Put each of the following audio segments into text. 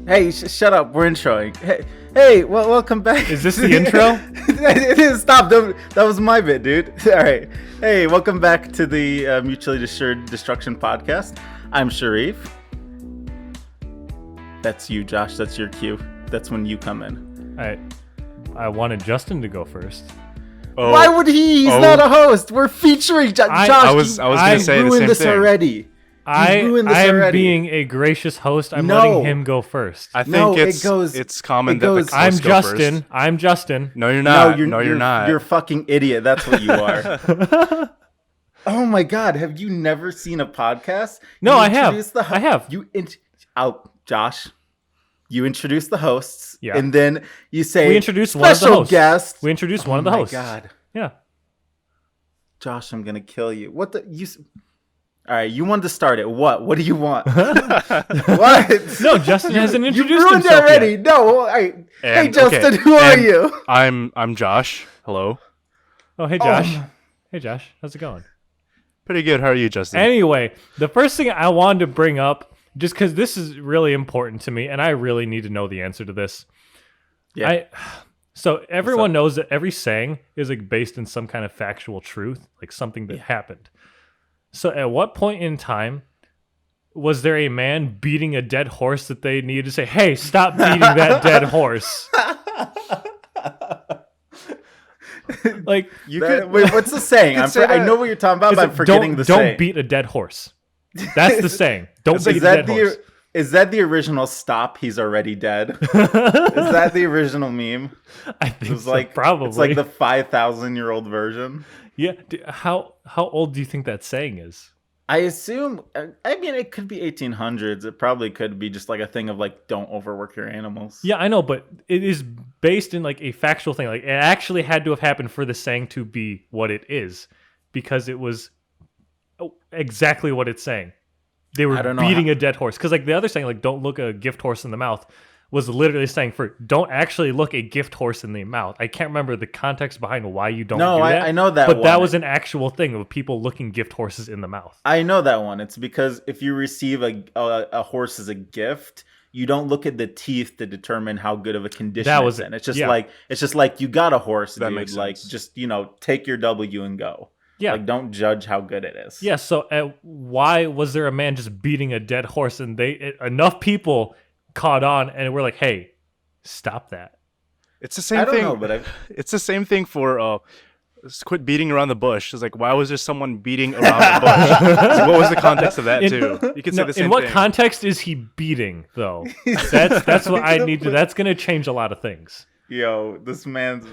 Hey, shut up. We're introing. Hey, welcome back. Is this the intro? It is. Stop. That was my bit, dude. All right. Hey, welcome back to the Mutually Assured Destruction podcast. I'm Sharif. That's you, Josh. That's your cue. That's when you come in. I wanted Justin to go first. Oh. Why would he? He's not a host. We're featuring Josh. I was going to say the same this thing. Already. I'm being a gracious host. I'm letting him go first. I think it's common that the hosts I'm go Justin. first. I'm Justin. No, you're not. No, you're not. You're a fucking idiot. That's what you are. Oh my God. Have you never seen a podcast? No, I have. I have. Josh. You introduce the hosts. Yeah. And then you say, we introduce one of the hosts. Guest. We introduce one of the hosts. Oh my God. Yeah. Josh, I'm going to kill you. All right, you wanted to start it. What do you want? What? No, Justin hasn't introduced you ruined himself already. yet. No, all right. Hey, Justin, who are you? I'm Josh. Hello. Oh, hey, Josh. Hey, Josh. How's it going? Pretty good. How are you, Justin? Anyway, the first thing I wanted to bring up, just because this is really important to me, and I really need to know the answer to this. Yeah. So everyone knows that every saying is like based in some kind of factual truth, like something that happened. So at what point in time was there a man beating a dead horse that they needed to say, hey, stop beating that dead horse? Like wait, what's the saying? I know what you're talking about, but I'm forgetting the saying. Don't beat a dead horse. That's the saying. Don't beat a dead horse. Is that the original stop? He's already dead. Is that the original meme? I think so, probably. It's like the 5,000-year-old version. Yeah. How old do you think that saying is? I assume. I mean, it could be 1800s. It probably could be just like a thing of like, don't overwork your animals. Yeah, I know, but it is based in like a factual thing. Like it actually had to have happened for the saying to be what it is, because it was exactly what it's saying. They were beating a dead horse. Because like the other saying, like don't look a gift horse in the mouth, was literally saying for don't actually look a gift horse in the mouth. I can't remember the context behind why you don't do that. I know that but one. That was an actual thing of people looking gift horses in the mouth. I know that one. It's because if you receive a horse as a gift, you don't look at the teeth to determine how good of a condition it's in. It's just like you got a horse, that dude. Makes sense. Like just take your W and go. Yeah. Like, don't judge how good it is. Yeah, so why was there a man just beating a dead horse and enough people caught on and we're like, hey, stop that. It's the same thing. It's the same thing for quit beating around the bush. It's like, why was there someone beating around the bush? So what was the context of that, too? You could say the same thing. In what context is he beating, though? That's what I need to... That's going to change a lot of things. Yo, this man's...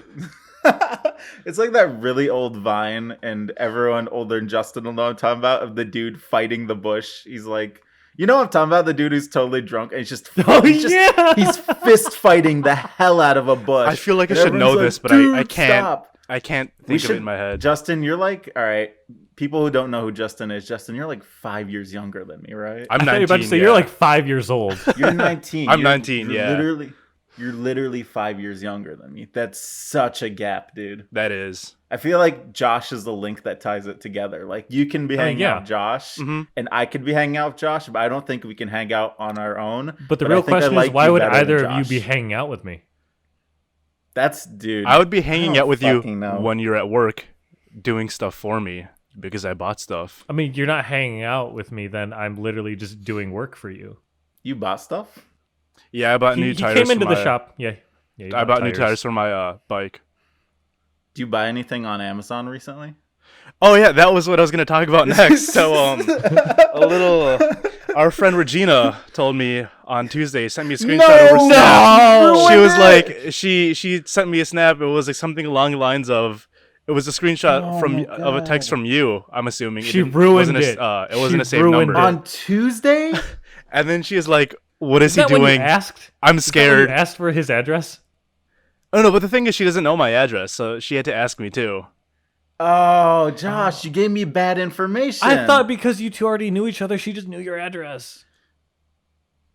It's like that really old Vine, and everyone older than Justin will know what I'm talking about, of the dude fighting the bush. He's like, you know what I'm talking about? The dude who's totally drunk and he's he's fist fighting the hell out of a bush. I feel like I should know this, but I can't. Stop. I can't think of it in my head. Justin, you're like, all right. People who don't know who Justin is, Justin, you're like 5 years younger than me, right? I'm 19. I was about to say, you're like 5 years old. You're 19. I'm 19. You're literally 5 years younger than me. That's such a gap, dude. That is. I feel like Josh is the link that ties it together. Like, you can be hanging out with Josh, and I could be hanging out with Josh, but I don't think we can hang out on our own. But the real question is, why would either of you be hanging out with me? Dude. I would be hanging out with you when you're at work doing stuff for me because I bought stuff. I mean, you're not hanging out with me, then I'm literally just doing work for you. You bought stuff? Yeah, I bought new tires. He came into the shop. Yeah, I bought new tires for my bike. Do you buy anything on Amazon recently? Oh yeah, that was what I was going to talk about next. So our friend Regina told me on Tuesday, sent me a screenshot over Snap. She was like, she sent me a snap. It was like something along the lines of, it was a screenshot of a text from you. I'm assuming she ruined it. It wasn't a saved number on Tuesday. And then she is like, what is he doing? When you asked? I'm scared. You asked for his address? Oh no, but the thing is, she doesn't know my address, so she had to ask me too. Oh, Josh, you gave me bad information. I thought because you two already knew each other, she just knew your address.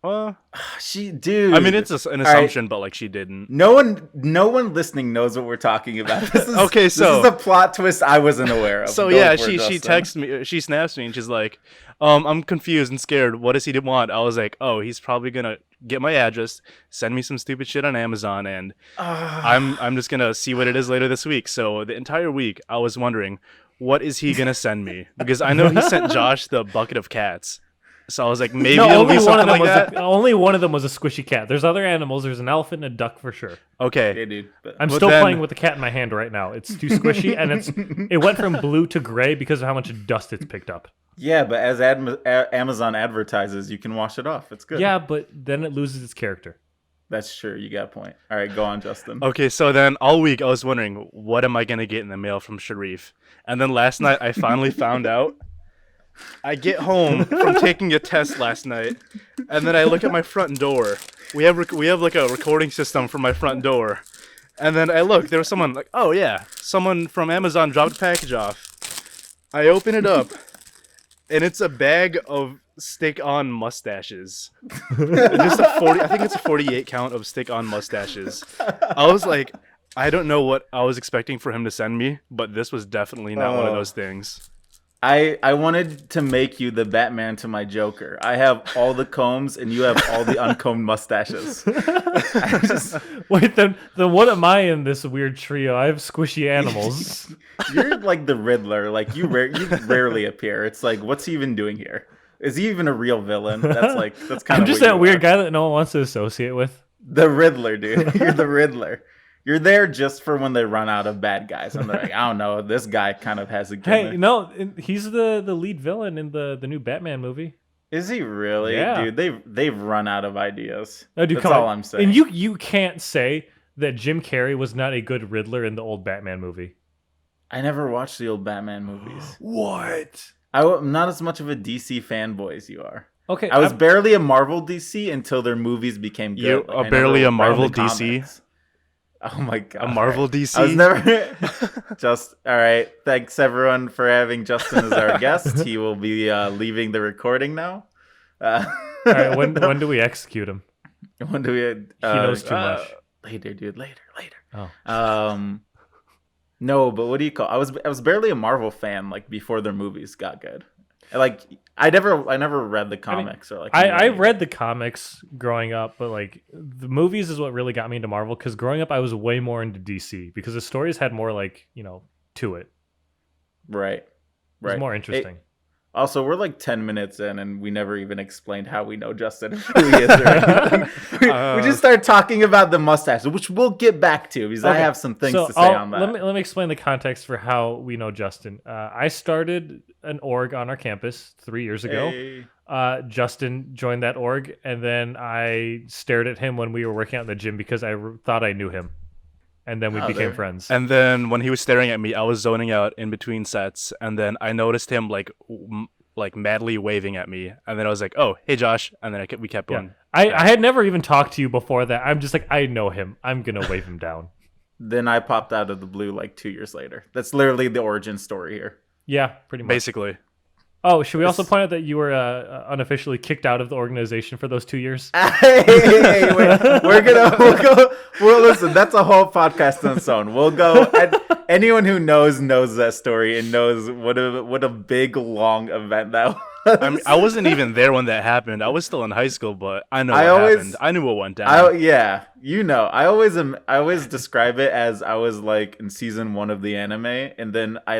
Dude. I mean, it's an assumption, but like she didn't. No one listening knows what we're talking about. This is, this is a plot twist I wasn't aware of. So yeah, she texts me, she snaps me, and she's like, I'm confused and scared. What does he want? I was like, oh, he's probably gonna get my address, send me some stupid shit on Amazon, and I'm just gonna see what it is later this week. So the entire week, I was wondering, what is he gonna send me? Because I know he sent Josh the bucket of cats. So I was like, maybe it'll be something like that. Only one of them was a squishy cat. There's other animals. There's an elephant and a duck for sure. Okay. Yeah, dude. I'm still playing with the cat in my hand right now. It's too squishy, and it went from blue to gray because of how much dust it's picked up. Yeah, but as Amazon advertises, you can wash it off. It's good. Yeah, but then it loses its character. That's true. You got a point. All right, go on, Justin. Okay, so then all week I was wondering, what am I going to get in the mail from Sharif? And then last night I finally found out. I get home from taking a test last night, and then I look at my front door. We have like a recording system for my front door. And then I look, there was someone like, oh yeah, someone from Amazon dropped a package off. I open it up, and it's a bag of stick-on mustaches. Just I think it's a 48 count of stick-on mustaches. I was like, I don't know what I was expecting for him to send me, but this was definitely not one of those things. I wanted to make you the Batman to my Joker. I have all the combs, and you have all the uncombed mustaches. Wait, then what am I in this weird trio? I have squishy animals. You're like the Riddler. Like you rarely appear. It's like, what's he even doing here? Is he even a real villain? That's kind of. I'm just that weird guy that no one wants to associate with. The Riddler, dude. You're the Riddler. You're there just for when they run out of bad guys. And they're like, I don't know, this guy kind of has a gimmick. Hey, no, he's the lead villain in the new Batman movie. Is he really? Yeah. Dude, they've run out of ideas. No, dude, that's all I'm saying. And you can't say that Jim Carrey was not a good Riddler in the old Batman movie. I never watched the old Batman movies. What? I'm not as much of a DC fanboy as you are. Okay, I was barely a Marvel DC until their movies became good. You are barely a Marvel DC? Oh my god. A Marvel DC? I was never all right. Thanks everyone for having Justin as our guest. He will be leaving the recording now. All right, when do we execute him? When do we he knows too much. Later, dude. Later. Oh. No, but what do you call? I was barely a Marvel fan like before their movies got good. Like I never read the comics or like I read the comics growing up, but like the movies is what really got me into Marvel because growing up I was way more into DC because the stories had more like, to it. Right. It was more interesting. Also, we're like 10 minutes in, and we never even explained how we know Justin who he is or anything. We just started talking about the mustache, which we'll get back to because I have some things to say on that. Let me explain the context for how we know Justin. I started an org on our campus 3 years ago. Hey. Justin joined that org, and then I stared at him when we were working out in the gym because I thought I knew him. And then we became friends. And then when he was staring at me, I was zoning out in between sets. And then I noticed him like madly waving at me. And then I was like, "Oh, hey, Josh." And then we kept going. I had never even talked to you before that. I'm just like, I know him. I'm gonna wave him down. Then I popped out of the blue like 2 years later. That's literally the origin story here. Yeah, pretty much. Basically. Oh, should we also point out that you were unofficially kicked out of the organization for those 2 years? Hey, we'll listen. That's a whole podcast on its own. We'll go. Anyone who knows that story and knows what a big long event that was. I mean, I wasn't even there when that happened. I was still in high school, but I know what happened. I knew what went down. I always describe it as I was like in season 1 of the anime, and then I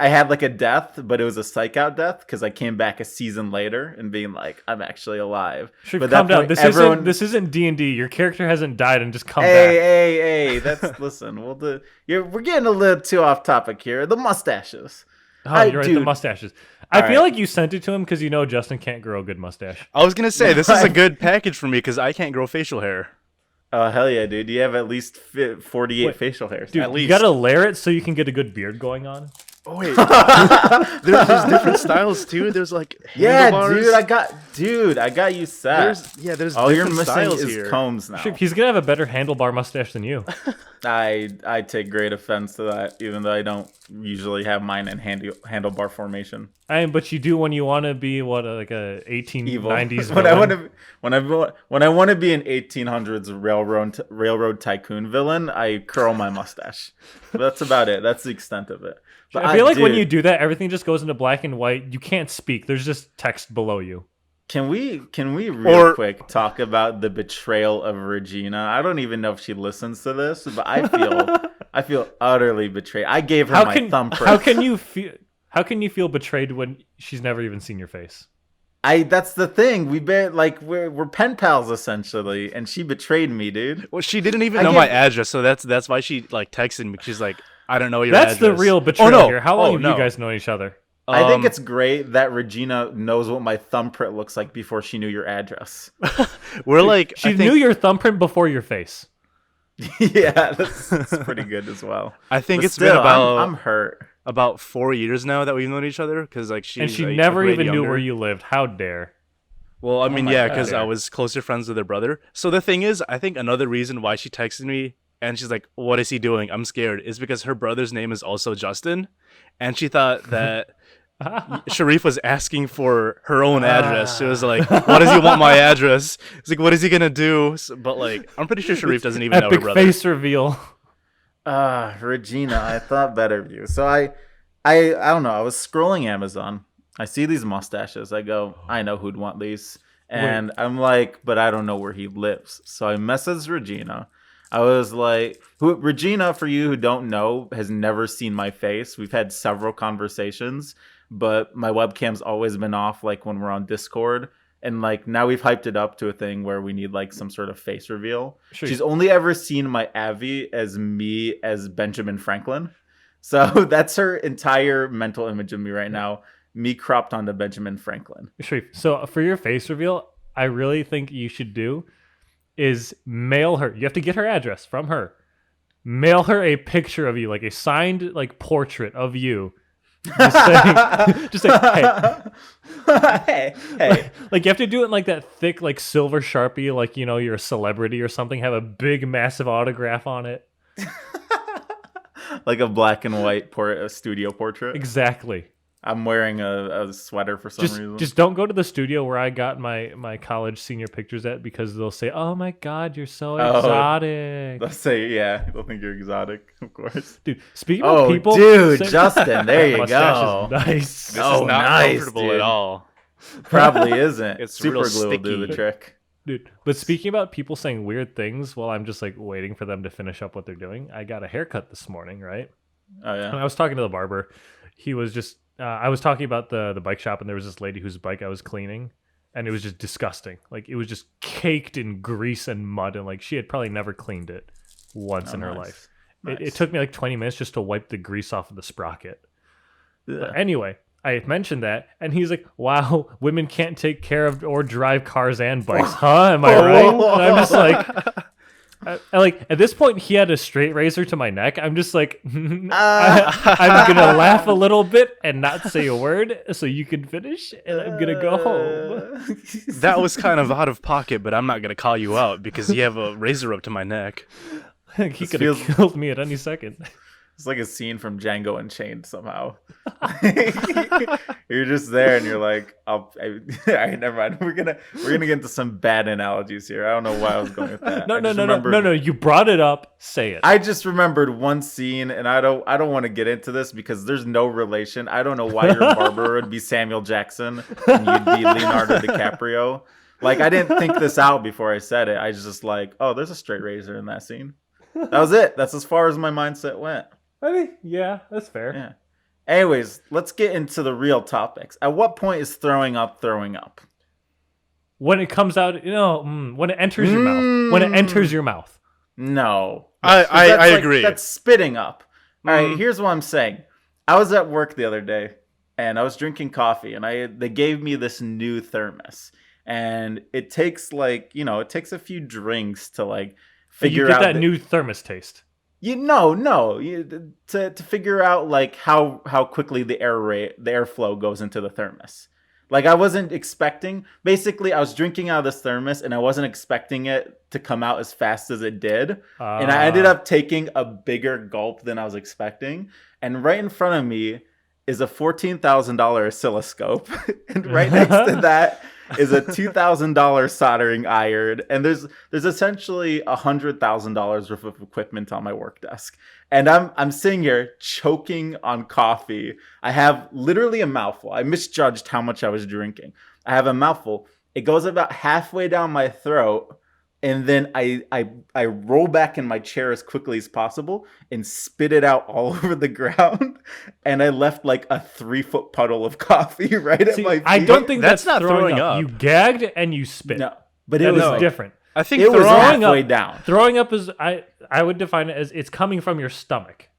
had like a death, but it was a psych out death because I came back a season later and being like, I'm actually alive. But calm down. This isn't D&D. Your character hasn't died and just come back. Hey. Listen. We're getting a little too off topic here. The mustaches. Oh, you're right. The mustaches. I feel like you sent it to him because Justin can't grow a good mustache. I was gonna say this is a good package for me because I can't grow facial hair. Oh, hell yeah, dude. You have at least 48 facial hairs. Dude, at least. You gotta layer it so you can get a good beard going on. Oh, wait. there's different styles, too. There's like handlebars. Dude, I got you set. There's all you're different missing styles is here. combs now. He's gonna have a better handlebar mustache than you. I take great offense to that, even though I don't usually have mine in handlebar formation. But you do when you want to be like a 1890s when I want to be an 1800s railroad tycoon villain, I curl my mustache. That's about it. That's the extent of it. But I feel like when you do that, everything just goes into black and white. You can't speak. There's just text below you. Can we real quick talk about the betrayal of Regina? I don't even know if she listens to this, but I feel utterly betrayed. I gave her my thumbprint. How can you feel betrayed when she's never even seen your face? That's the thing. We're pen pals essentially, and she betrayed me, dude. Well, she didn't even know my address, so that's why she like texted me. She's like, I don't know your address. That's the real betrayal here. How long have you guys known each other? I think it's great that Regina knows what my thumbprint looks like before she knew your address. She knew your thumbprint before your face. Yeah, that's pretty good as well. I think it's been about I'm hurt. About 4 years now that we've known each other, because like she like, never even knew where you lived. How dare? Well, I mean, because I was closer friends with her brother. So the thing is, I think another reason why she texted me and she's like, "What is he doing? I'm scared," is because her brother's name is also Justin, and she thought that Sharif was asking for her own address. She was like, "Why does he want my address?" It's like, "What is he gonna do?" But like, I'm pretty sure Sharif doesn't even know her brother. Epic face reveal. Regina, I thought better of you. So I don't know. I was scrolling Amazon. I see these mustaches. I go, I know who'd want these. And I'm like, but I don't know where he lives. So I messaged Regina. I was like, Regina, for you who don't know, has never seen my face. We've had several conversations, but my webcam's always been off, like when we're on Discord. And like now we've hyped it up to a thing where we need like some sort of face reveal. Sure. She's only ever seen my Avi as me as Benjamin Franklin. So that's her entire mental image of me right now. Me cropped onto Benjamin Franklin. Sharif, so for your face reveal, I really think you should do is mail her. You have to get her address from her. Mail her a picture of you, like a signed like portrait of you. Just say, hey. Like you have to do it in like that thick, like silver Sharpie, like you're a celebrity or something. Have a big, massive autograph on it, like a black and white a studio portrait. Exactly. I'm wearing a sweater for some reason. Just don't go to the studio where I got my college senior pictures at, because they'll say, "Oh my God, you're so exotic." They'll say, yeah, they'll think you're exotic, of course. Dude, speaking of people, Justin, there you go. Nice. This is not comfortable at all. Probably isn't. It's super glue sticky. will do the trick. Dude, but speaking about people saying weird things while I'm just like waiting for them to finish up what they're doing, I got a haircut this morning, right? Oh yeah. And I was talking to the barber. He was just I was talking about the bike shop, and there was this lady whose bike I was cleaning, and it was just disgusting. Like it was just caked in grease and mud, and like she had probably never cleaned it once in her life. Nice. It took me like 20 minutes just to wipe the grease off of the sprocket. But anyway, I mentioned that, and he's like, "Wow, women can't take care of or drive cars and bikes, huh? Am I right?" And I'm just like, like at this point, he had a straight razor to my neck. I'm just like, I'm gonna laugh a little bit and not say a word, so you can finish, and I'm gonna go home. That was kind of out of pocket, but I'm not gonna call you out because you have a razor up to my neck. He could have killed me at any second. It's like a scene from Django Unchained somehow. You're just there and you're like, all right, never mind. We're gonna get into some bad analogies here. I don't know why I was going with that. No. You brought it up. Say it. I just remembered one scene, and I don't want to get into this because there's no relation. I don't know why your barber would be Samuel Jackson and you'd be Leonardo DiCaprio. Like I didn't think this out before I said it. I was just like, oh, there's a straight razor in that scene. That was it. That's as far as my mindset went. I mean, yeah, that's fair. Yeah. Anyways, let's get into the real topics. At what point is throwing up? When it comes out, when it enters your mouth. When it enters your mouth. No. I agree. That's spitting up. All right, here's what I'm saying. I was at work the other day, and I was drinking coffee, and they gave me this new thermos. And it takes it takes a few drinks to figure out. You get that new thermos taste. To figure out how quickly the airflow goes into the thermos. Like I wasn't expecting. Basically, I was drinking out of this thermos, and I wasn't expecting it to come out as fast as it did. And I ended up taking a bigger gulp than I was expecting. And right in front of me is a $14,000 oscilloscope, and right next to that is a $2,000 soldering iron, and there's essentially $100,000 worth of equipment on my work desk, and I'm sitting here choking on coffee. I have literally a mouthful. I misjudged how much I was drinking. I have a mouthful, It goes about halfway down my throat, and then I roll back in my chair as quickly as possible and spit it out all over the ground. And I left like a 3-foot puddle of coffee right at my feet. I don't think That's that's not throwing throwing up. up. You gagged and you spit. No, but it That was is like, different. I think it was throwing halfway up- down. Throwing up is I would define it as it's coming from your stomach.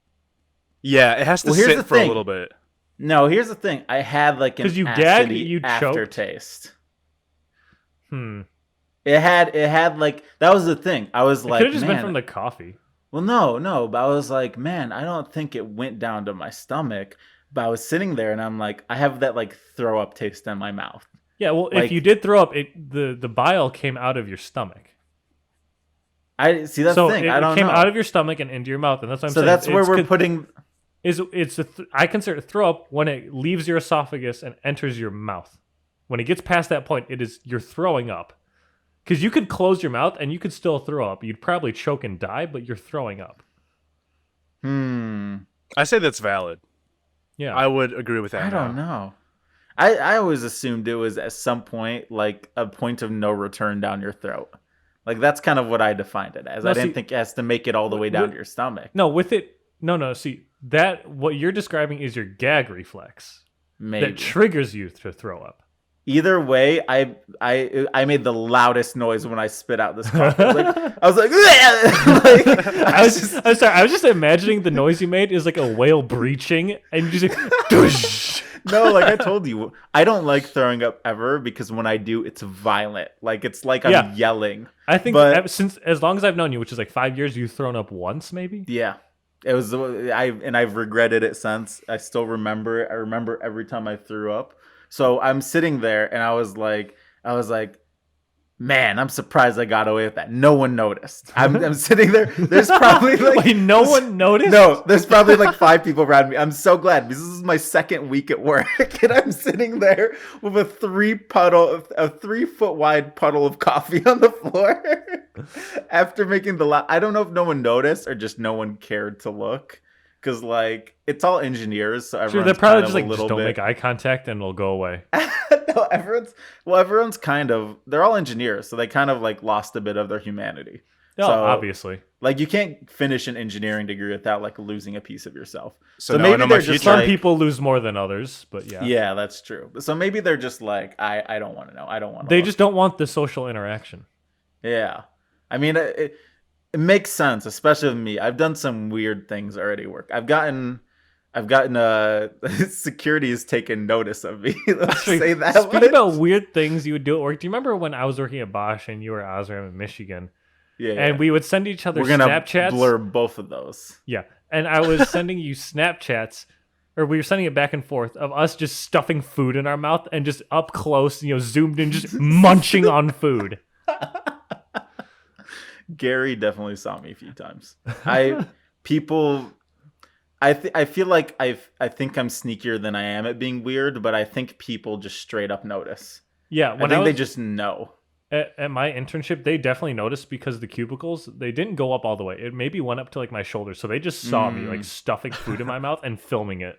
Yeah, it has to Well, here's the sit for a thing. little bit. No, here's the thing. I had like an 'Cause you gagged, acidy you choked. aftertaste. It It had like, that was the thing. I was like, could have just man, been from the coffee. well, no, but I was like, man, I don't think it went down to my stomach. But I was sitting there and I'm like, I have that like throw up taste in my mouth. Yeah, well, Like- if you did throw up, the bile came out of your stomach. I see that's So the thing. it I don't came know. out of your stomach and into your mouth, and that's what I'm So saying. that's where It's we're con- putting. I consider it throw up when it leaves your esophagus and enters your mouth. When it gets past that point, you're throwing up. Because you could close your mouth and you could still throw up. You'd probably choke and die, but you're throwing up. I say that's valid. Yeah. I would agree with that. I don't know. I always assumed it was at some point like a point of no return down your throat. Like that's kind of what I defined it as. No, I didn't see- think it has to make it all the way down to your stomach. No, with it. No. See, what you're describing is your gag reflex Maybe. that triggers you to throw up. Either way, I made the loudest noise when I spit out this coffee. I was like, like I'm sorry. I was just imagining the noise you made is like a whale breaching, and you just like, "Doosh." no, like I told you, I don't like throwing up ever because when I do, it's violent. Like it's like I'm Yeah. yelling. I think But- since as long as I've known you, which is like 5 years, you've thrown up once, maybe. Yeah. It was I've regretted it since. I still remember it. I remember every time I threw up. So I'm sitting there and I was like, man, I'm surprised I got away with that. No one noticed. I'm sitting there. There's probably like Wait, no one noticed? No, there's probably like 5 people around me. I'm so glad because this is my second week at work and I'm sitting there with a 3-foot wide puddle of coffee on the floor after making the I don't know if no one noticed or just no one cared to look. Because like it's all engineers, so Sure, everyone's they're probably kind just of like, a just little don't bit. make eye contact and it'll go away. No, everyone's kind of, they're all engineers, so they kind of like lost a bit of their humanity. No, So, obviously. Like you can't finish an engineering degree without like losing a piece of yourself. So So now I maybe know my they're just future. Some like, people lose more than others, but yeah. yeah, that's true. So maybe they're just like, I don't want to know. I don't want to. They just don't want the social interaction. Yeah. I mean, it makes sense, especially with me. I've done some weird things already at work. I've gotten security has taken notice of me. Let's say that. Speaking much. about weird things you would do at work, do you remember when I was working at Bosch and you were at Osram in Michigan? Yeah, And we would send each other we're gonna Snapchats. blur both of those. Yeah. And I was sending you Snapchats, or we were sending it back and forth of us just stuffing food in our mouth and just up close, zoomed in, just munching on food. Gary definitely saw me a few times. I feel like I think I'm sneakier than I am at being weird, but I think people just straight up notice. Yeah. I think they just know. At my internship, they definitely noticed because the cubicles, they didn't go up all the way. It maybe went up to like my shoulder. So they just saw me like stuffing food in my mouth and filming it.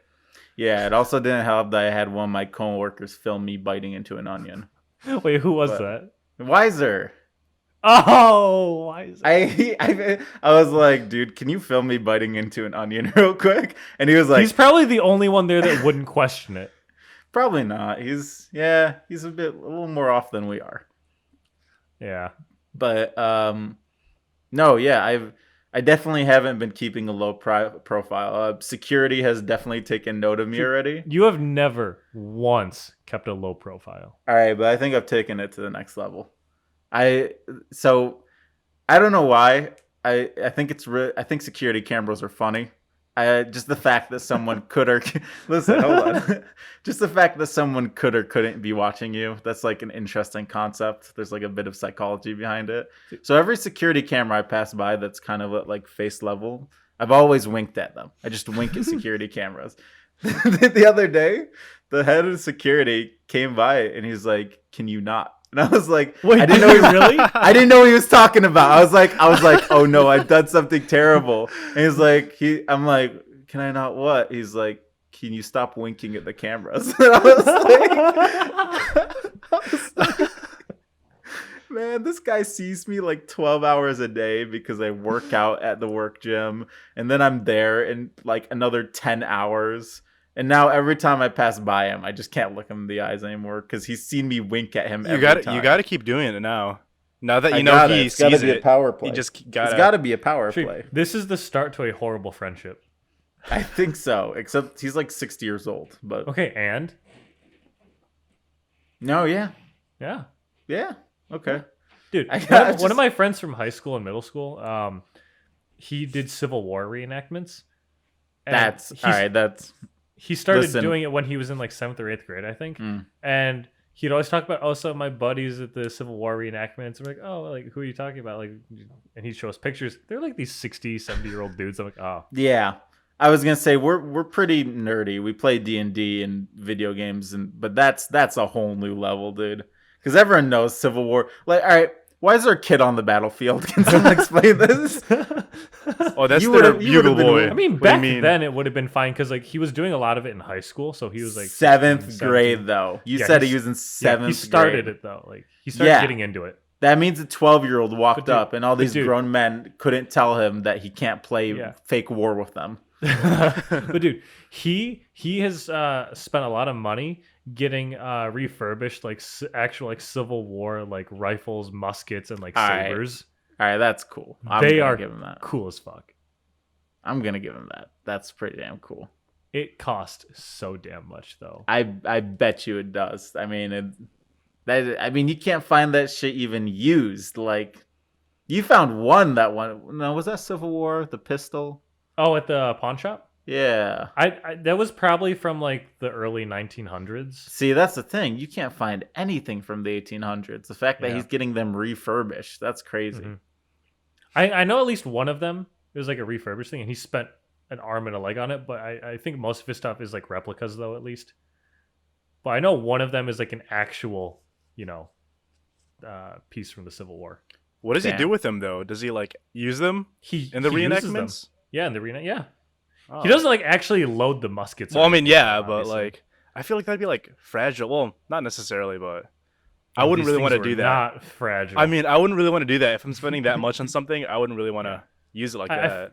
Yeah, it also didn't help that I had one of my coworkers film me biting into an onion. Wait, who was But- that? Wiser. Oh, why is that? I was like, dude, can you film me biting into an onion real quick? And he was like, He's probably the only one there that wouldn't question it. probably not. He's a little more off than we are. Yeah. But no, yeah, I definitely haven't been keeping a low profile. Security has definitely taken note of me already. You have never once kept a low profile. All right, but I think I've taken it to the next level. I don't know why. I think I think security cameras are funny. Just the fact that someone could or listen, hold on. Just the fact that someone could or couldn't be watching you. That's like an interesting concept. There's like a bit of psychology behind it. So every security camera I pass by that's kind of at like face level, I've always winked at them. I just wink at security cameras. The other day, the head of security came by and he's like, "Can you not?" And I was like, Wait, I didn't know did he really? I didn't know what he was talking about. I was like, oh no, I've done something terrible. And he's like, I'm like, can I not what? He's like, can you stop winking at the cameras? And I was like, Man, this guy sees me like 12 hours a day because I work out at the work gym, and then I'm there in like another 10 hours. And now every time I pass by him, I just can't look him in the eyes anymore because he's seen me wink at him every time. You gotta keep doing it now. Now that you I know got it. he It's gotta sees be a it, power play. you just It's gotta. got to be a power Sharif, play. this is the start to a horrible friendship. I think so, except he's like 60 years old. But Okay, and no, yeah. Okay. dude, I one of my friends from high school and middle school, he did Civil War reenactments. And All right. That's he started Listen. doing it when he was in like 7th or 8th grade, I think. And he'd always talk about, some of my buddies at the Civil War reenactments. I'm like, oh, like, who are you talking about? Like, and he'd show us pictures. They're like these 60, 70-year-old dudes. I'm like, oh. yeah. I was gonna say we're pretty nerdy. We play D&D and video games, but that's a whole new level, dude. Because everyone knows Civil War. Like, all right, why is there a kid on the battlefield? Can someone explain this? Oh, that's You their would've- you bugle would've been- boy. I mean, What do you back mean? then it would have been fine because like he was doing a lot of it in high school, so he was like 7th 16, grade 17. though. You Yeah, said he's- he was in 7th Yeah, he started grade. it though. Like he started Yeah. getting into it. That means a 12-year-old walked dude- up, and all these dude- grown men couldn't tell him that he can't play Yeah. fake war with them. But dude, he has spent a lot of money getting refurbished like actual like Civil War like rifles, muskets, and like All right. sabers. All right, that's cool. I'm They gonna are give him that. cool as fuck. I'm gonna give him that. That's pretty damn cool. It cost so damn much though. I bet you it does. I mean, you can't find that shit even used. Like, you found one. No, was that Civil War? The pistol? Oh, at the pawn shop? Yeah. I that was probably from like the early 1900s. See, that's the thing. You can't find anything from the 1800s. The fact that Yeah. he's getting them refurbished, that's crazy. Mhm. I know at least one of them. It was like a refurbished thing, and he spent an arm and a leg on it. But I think most of his stuff is like replicas, though, at least. But I know one of them is like an actual, piece from the Civil War. What does he Damn. do with them though? Does he like use them He in the he uses them. reenactments? Yeah, in the reenact. Yeah, Oh. he doesn't like actually load the muskets. Well, or I mean, anything, yeah, but obviously. like, I feel like that'd be like fragile. Well, not necessarily, but I These wouldn't really things want to were do that. Not fragile. I mean, I wouldn't really want to do that if I'm spending that much on something. I wouldn't really want to use it like I- that.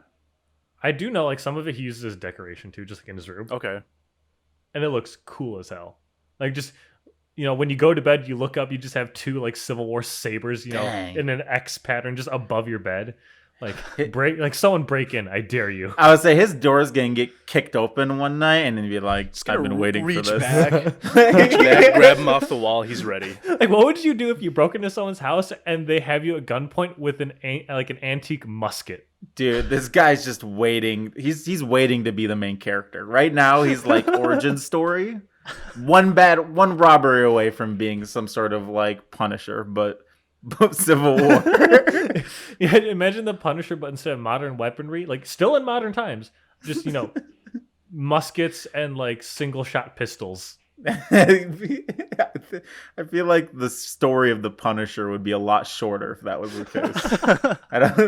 I do know like some of it he uses as decoration too, just like in his room, Okay. and it looks cool as hell. Like just when you go to bed, you look up, you just have two like Civil War sabers, Dang. in an X pattern just above your bed. Like Hit- someone break in, I dare you. I would say his door's gonna get kicked open one night, and then be like, gonna "I've been waiting for reach this." back. Reach back, grab him off the wall. He's ready. Like, what would you do if you broke into someone's house and they have you at gunpoint with an antique musket? Dude, this guy's just waiting. He's waiting to be the main character. Right now, he's like origin story. One robbery away from being some sort of like Punisher, but Civil War. Yeah, imagine the Punisher, but instead of modern weaponry, like still in modern times, just muskets and like single shot pistols. I feel like the story of the Punisher would be a lot shorter if that was the case.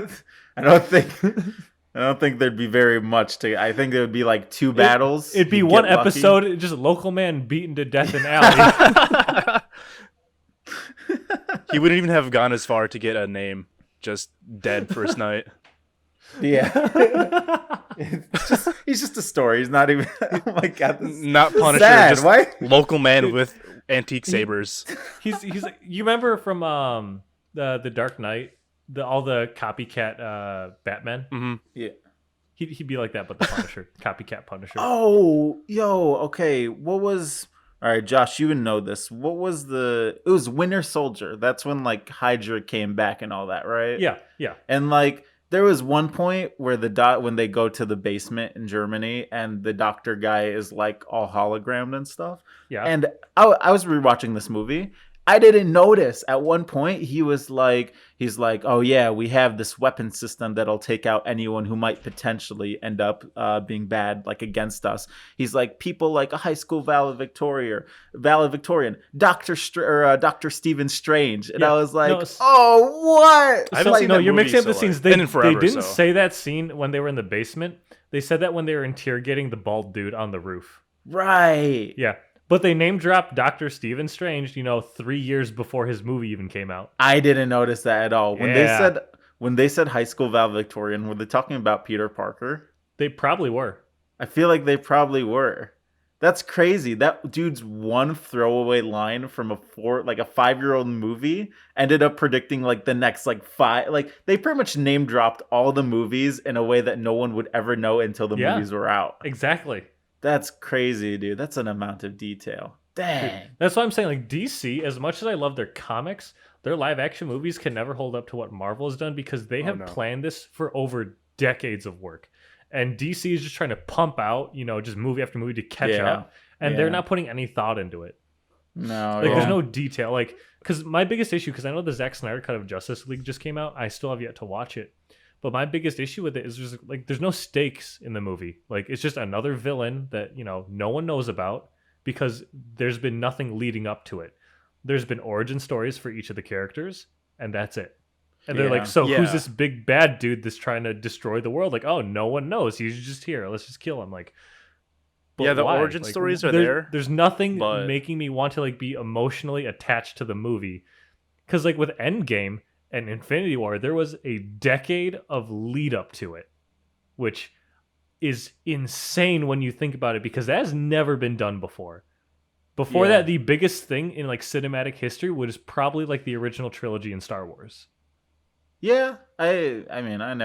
I don't think there'd be very much to. I think there would be like two battles. It'd be You'd one get lucky. episode, just local man beaten to death in alley. He wouldn't even have gone as far to get a name. Just dead first night. Yeah. He's just a story. He's not even. Oh my god. This Not is Punisher. sad. Just Why? local man with antique sabers. he's like, you remember from the Dark Knight, all the copycat Batman? Hmm. Yeah. He'd be like that, but the Punisher, copycat Punisher. Oh, yo. Okay. What was? All right, Josh. You would know this. What was the? It was Winter Soldier. That's when like Hydra came back and all that, right? Yeah. And like there was one point where when they go to the basement in Germany and the doctor guy is like all hologrammed and stuff. Yeah. And I was rewatching this movie. I didn't notice at one point he's like, oh yeah, we have this weapon system that'll take out anyone who might potentially end up being bad, like against us. He's like, people like a high school valedictorian, Dr. Stephen Strange, and Yeah. I was like, No, oh what? I haven't seen that you're movie, mixing up the so, scenes. like, They been in forever, didn't so. say that scene when they were in the basement. They said that when they were interrogating the bald dude on the roof. Right. Yeah. But they name dropped Dr. Stephen Strange, 3 years before his movie even came out. I didn't notice that at all. Yeah. When they said high school valedictorian, were they talking about Peter Parker? They probably were. I feel like they probably were. That's crazy. That dude's one throwaway line from a 5-year-old movie ended up predicting like the next like 5. Like they pretty much name dropped all the movies in a way that no one would ever know until the movies were out. Exactly. That's crazy, dude. That's an amount of detail. Dang. Dude, that's why I'm saying, like, DC, as much as I love their comics, their live action movies can never hold up to what Marvel has done because they have planned this for over decades of work. And DC is just trying to pump out, just movie after movie to catch up. And they're not putting any thought into it. No. Like, there's no detail. Like, because my biggest issue, because I know the Zack Snyder cut of Justice League just came out. I still have yet to watch it. But my biggest issue with it is there's no stakes in the movie. Like, it's just another villain that, no one knows about because there's been nothing leading up to it. There's been origin stories for each of the characters, and that's it. And they're like, who's this big bad dude that's trying to destroy the world? Like, oh, no one knows. He's just here. Let's just kill him. Like, the why? origin stories are there. There's nothing making me want to like be emotionally attached to the movie. Because like with Endgame and Infinity War, there was a decade of lead up to it, which is insane when you think about it, because that has never been done before. Before that, the biggest thing in like cinematic history was probably like the original trilogy in Star Wars. Yeah, I mean, I'm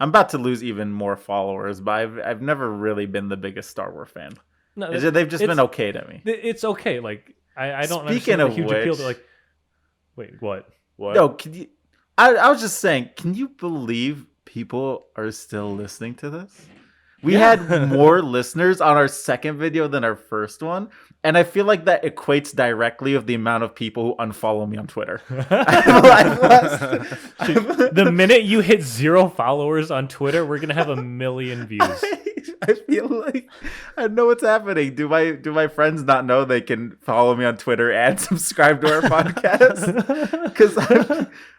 about to lose even more followers, but I've never really been the biggest Star Wars fan. No, they've just been okay to me. It's okay. Like I don't Speaking understand of the huge which, appeal to like. Wait, what? No, can you? I was just saying, can you believe people are still listening to this? We had more listeners on our second video than our first one. And I feel like that equates directly with the amount of people who unfollow me on Twitter. The minute you hit 0 followers on Twitter, we're going to have 1 million views. I feel like I know what's happening. Do my friends not know they can follow me on Twitter and subscribe to our podcast? Because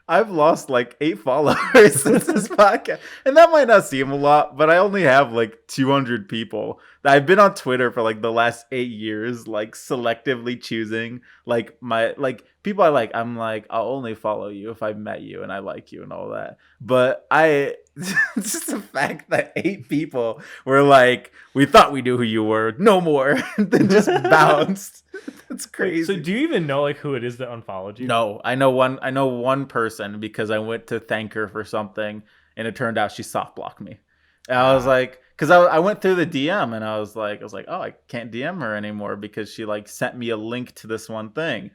I've lost like 8 followers since this podcast, and that might not seem a lot, but I only have like 200 people. I've been on Twitter for like the last 8 years, like selectively choosing like my like people I like. I'm like, I'll only follow you if I've met you and I like you and all that. But just the fact that 8 people were like, we thought we knew who you were, no more, and then just bounced. That's crazy. Wait, so do you even know like who it is that unfollowed you? No, I know one person because I went to thank her for something, and it turned out she soft blocked me. And I was like, because I went through the DM and I was like, oh, I can't DM her anymore because she like sent me a link to this one thing,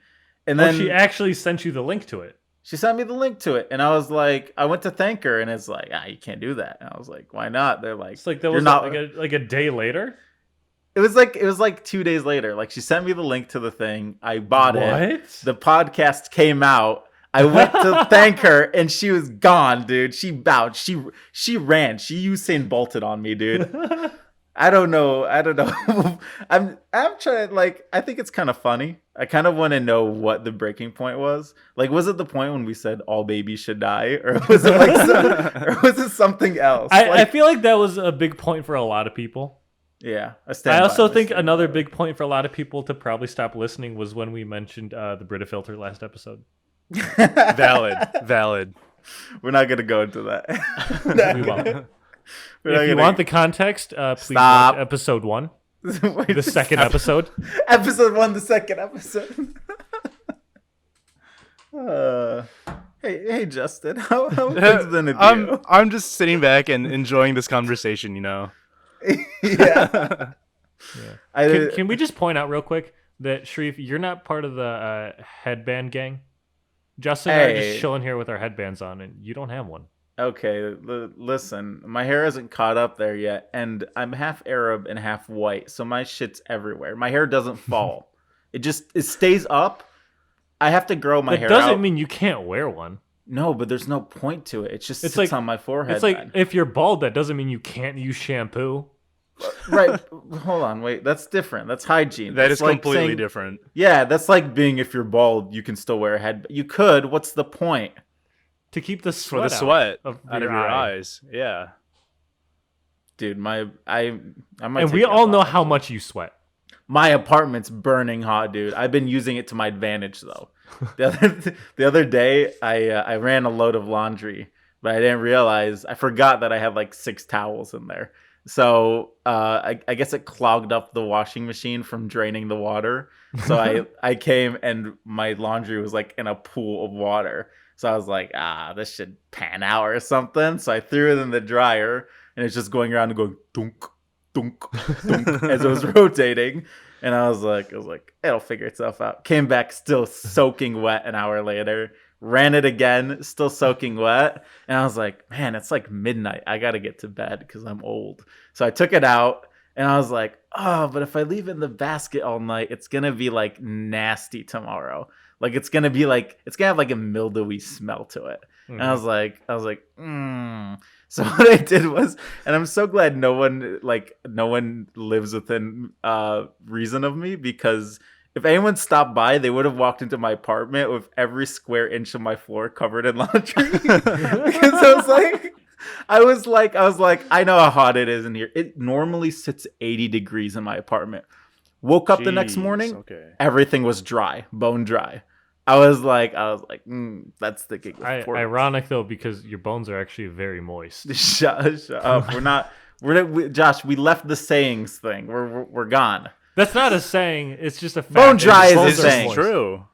and then she actually sent you the link to it. She sent me the link to it, and I was like, I went to thank her, and it's like, you can't do that. And I was like, why not? They're like, it's like that was not like a day later. It was like 2 days later. Like she sent me the link to the thing. I bought it. The podcast came out. I went to thank her, and she was gone, dude. She bowed. She ran. She Usain Bolted on me, dude. I don't know. I'm trying to, like, I think it's kind of funny. I kind of want to know what the breaking point was. Like, was it the point when we said all babies should die, or was it like or was it something else? I feel like that was a big point for a lot of people. Yeah, I also think another big point for a lot of people to probably stop listening was when we mentioned the Brita filter last episode. Valid. We're not gonna go into that. We won't. If you want the context, please watch episode 1. The second episode. Episode 1, the second episode. Hey, Justin, how things been with you? I'm just sitting back and enjoying this conversation, Yeah. Can we just point out real quick that Sharif, you're not part of the headband gang? Justin and I are just chilling here with our headbands on, and you don't have one. Okay, listen, my hair hasn't caught up there yet, and I'm half Arab and half white, so my shit's everywhere. My hair doesn't fall. It stays up. I have to grow my hair out. That doesn't mean you can't wear one. No, but there's no point to it. It just sits on my forehead. It's like if you're bald, that doesn't mean you can't use shampoo. Right. Hold on. Wait. That's different. That's hygiene. That is like completely different. Yeah. That's like being if you're bald, you can still wear a head. You could. What's the point? To keep the sweat, out of your eyes. Yeah. Dude, I might. And we all know how much you sweat. My apartment's burning hot, dude. I've been using it to my advantage though. The other day, I ran a load of laundry, but I didn't realize I forgot that I had like 6 towels in there. So I guess it clogged up the washing machine from draining the water. So I came and my laundry was like in a pool of water. So I was like, this should pan out or something. So I threw it in the dryer, and it's just going around and going dunk, dunk, dunk as it was rotating. And I was like, it'll figure itself out. Came back still soaking wet an hour later. Ran it again, still soaking wet. And I was like, man, it's like midnight. I got to get to bed because I'm old. So I took it out, and I was like, oh, but if I leave it in the basket all night, it's going to be like nasty tomorrow. Like it's going to have like a mildewy smell to it. Mm-hmm. And I was like, So what I did was, and I'm so glad no one lives within reason of me, because if anyone stopped by, they would have walked into my apartment with every square inch of my floor covered in laundry. Because I was like, I know how hot it is in here. It normally sits 80 degrees in my apartment. Woke up the next morning, everything was dry, bone dry. I was like, that's thinking. Ironic though, because your bones are actually very moist. Shut up. Josh, we left the sayings thing. We're gone. That's not a saying. It's just a fact. Bone dry is a saying. It's true.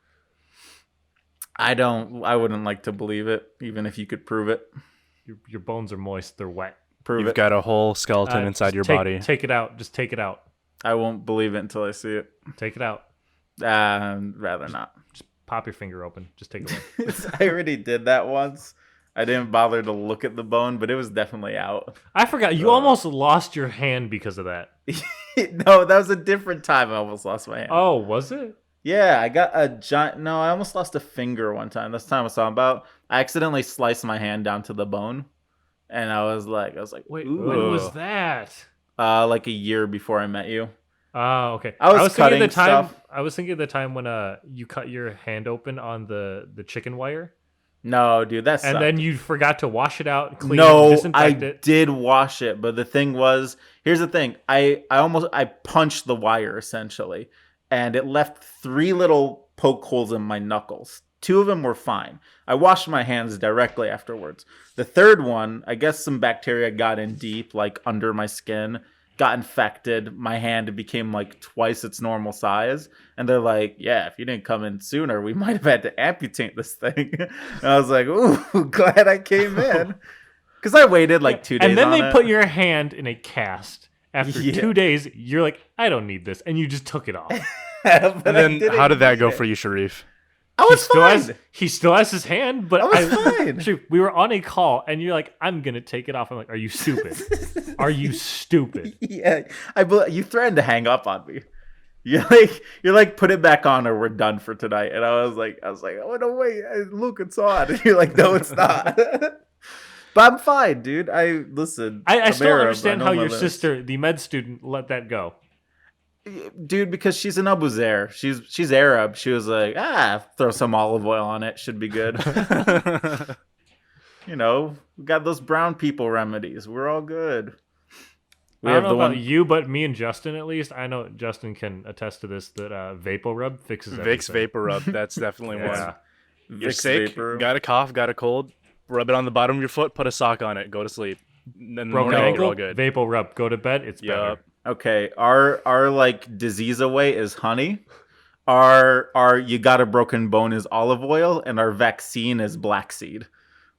I wouldn't like to believe it, even if you could prove it. Your bones are moist. They're wet. You've got a whole skeleton inside your body. Take it out. Just take it out. I won't believe it until I see it. Take it out. Rather not. Just pop your finger open. Just take it away. I already did that once. I didn't bother to look at the bone, but it was definitely out. I forgot. You almost lost your hand because of that. No, that was a different time I almost lost my hand. Oh, was it? Yeah, I got a giant... No, I almost lost a finger one time. That's the time I was talking about. I accidentally sliced my hand down to the bone. And I was like, wait, ooh. When was that? Like a year before I met you. Oh, okay. I was cutting stuff. I was thinking of the time when you cut your hand open on the chicken wire. No, dude, that's and then you forgot to wash it out, clean it, disinfect it. I did wash it, but the thing was, here's the thing: I punched the wire essentially, and it left 3 little poke holes in my knuckles. 2 of them were fine. I washed my hands directly afterwards. The third one, I guess some bacteria got in deep, like under my skin, got infected. My hand became like twice its normal size. And they're like, yeah, if you didn't come in sooner, we might have had to amputate this thing. And I was like, ooh, glad I came in. Because I waited like 2 days. And then they put your hand in a cast. After 2 days, you're like, I don't need this. And you just took it off. And then how did that go for you, Sharif? I was fine. He still has his hand, but I was fine. Sharif, we were on a call, and you're like, I'm going to take it off. I'm like, are you stupid? Are you stupid? Yeah. You threatened to hang up on me. You're like, put it back on or we're done for tonight. And I was like, oh, no, wait. Luke, it's on. And you're like, no, it's not. But I'm fine, dude. I still understand how your sister, the med student, let that go. Dude, because she's an Abu Zair. She's Arab. She was like, throw some olive oil on it. Should be good. We got those brown people remedies. We're all good. I don't know about you, but me and Justin, at least, I know Justin can attest to this, that Vapor Rub fixes everything. Vicks Vapor Rub, that's definitely one. You're Vicks sick, Vapor. got a cough, got a cold, rub it on the bottom of your foot, put a sock on it, go to sleep. Then broken ankle, all good. Vapor Rub, go to bed, it's better. Okay, our like disease away is honey. Our you got a broken bone is olive oil, and our vaccine is black seed.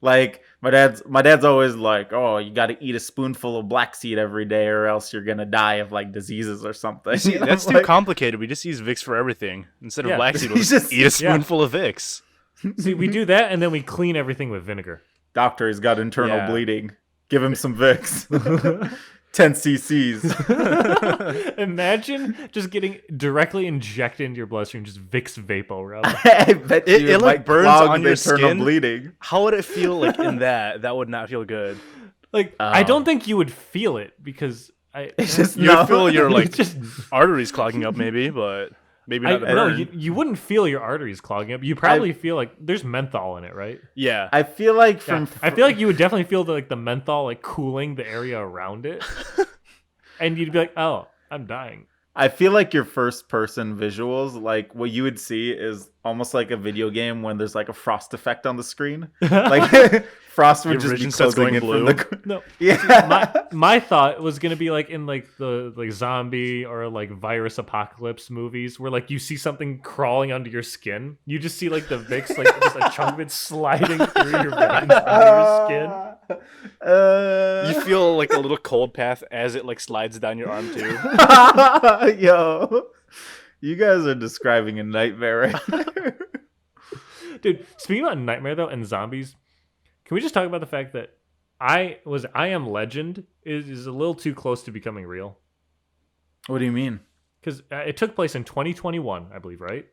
Like my dad's always like, oh, you got to eat a spoonful of black seed every day, or else you're gonna die of like diseases or something. See, that's too complicated. We just use Vicks for everything instead of black seed. We'll just eat a spoonful of Vicks. See, we do that, and then we clean everything with vinegar. Doctor, he's got internal bleeding. Give him some Vicks. 10 cc's. Imagine just getting directly injected into your bloodstream, just Vicks Vapor Rub. I bet it like burns on your skin. Bleeding. How would it feel like in that? That would not feel good. Like I don't think you would feel it because you feel your like arteries clogging up maybe, but maybe not. No, you wouldn't feel your arteries clogging up. You probably feel like there's menthol in it, right? Yeah. I feel like I feel like you would definitely feel the menthol like cooling the area around it. And you'd be like, "Oh, I'm dying." I feel like your first person visuals, like what you would see is almost like a video game when there's like a frost effect on the screen. Like frost would Your just be vision starts closing going in blue. from the No. yeah. My thought was gonna be like in like the like zombie or like virus apocalypse movies where like you see something crawling under your skin. You just see like the Vicks, like just a chunk of it sliding through your veins under your skin. You feel like a little cold path as it like slides down your arm too. Yo, you guys are describing a nightmare right there. Dude, speaking about nightmare though and zombies, can we just talk about the fact that I Am Legend is a little too close to becoming real? What do you mean? Because it took place in 2021, I believe, right?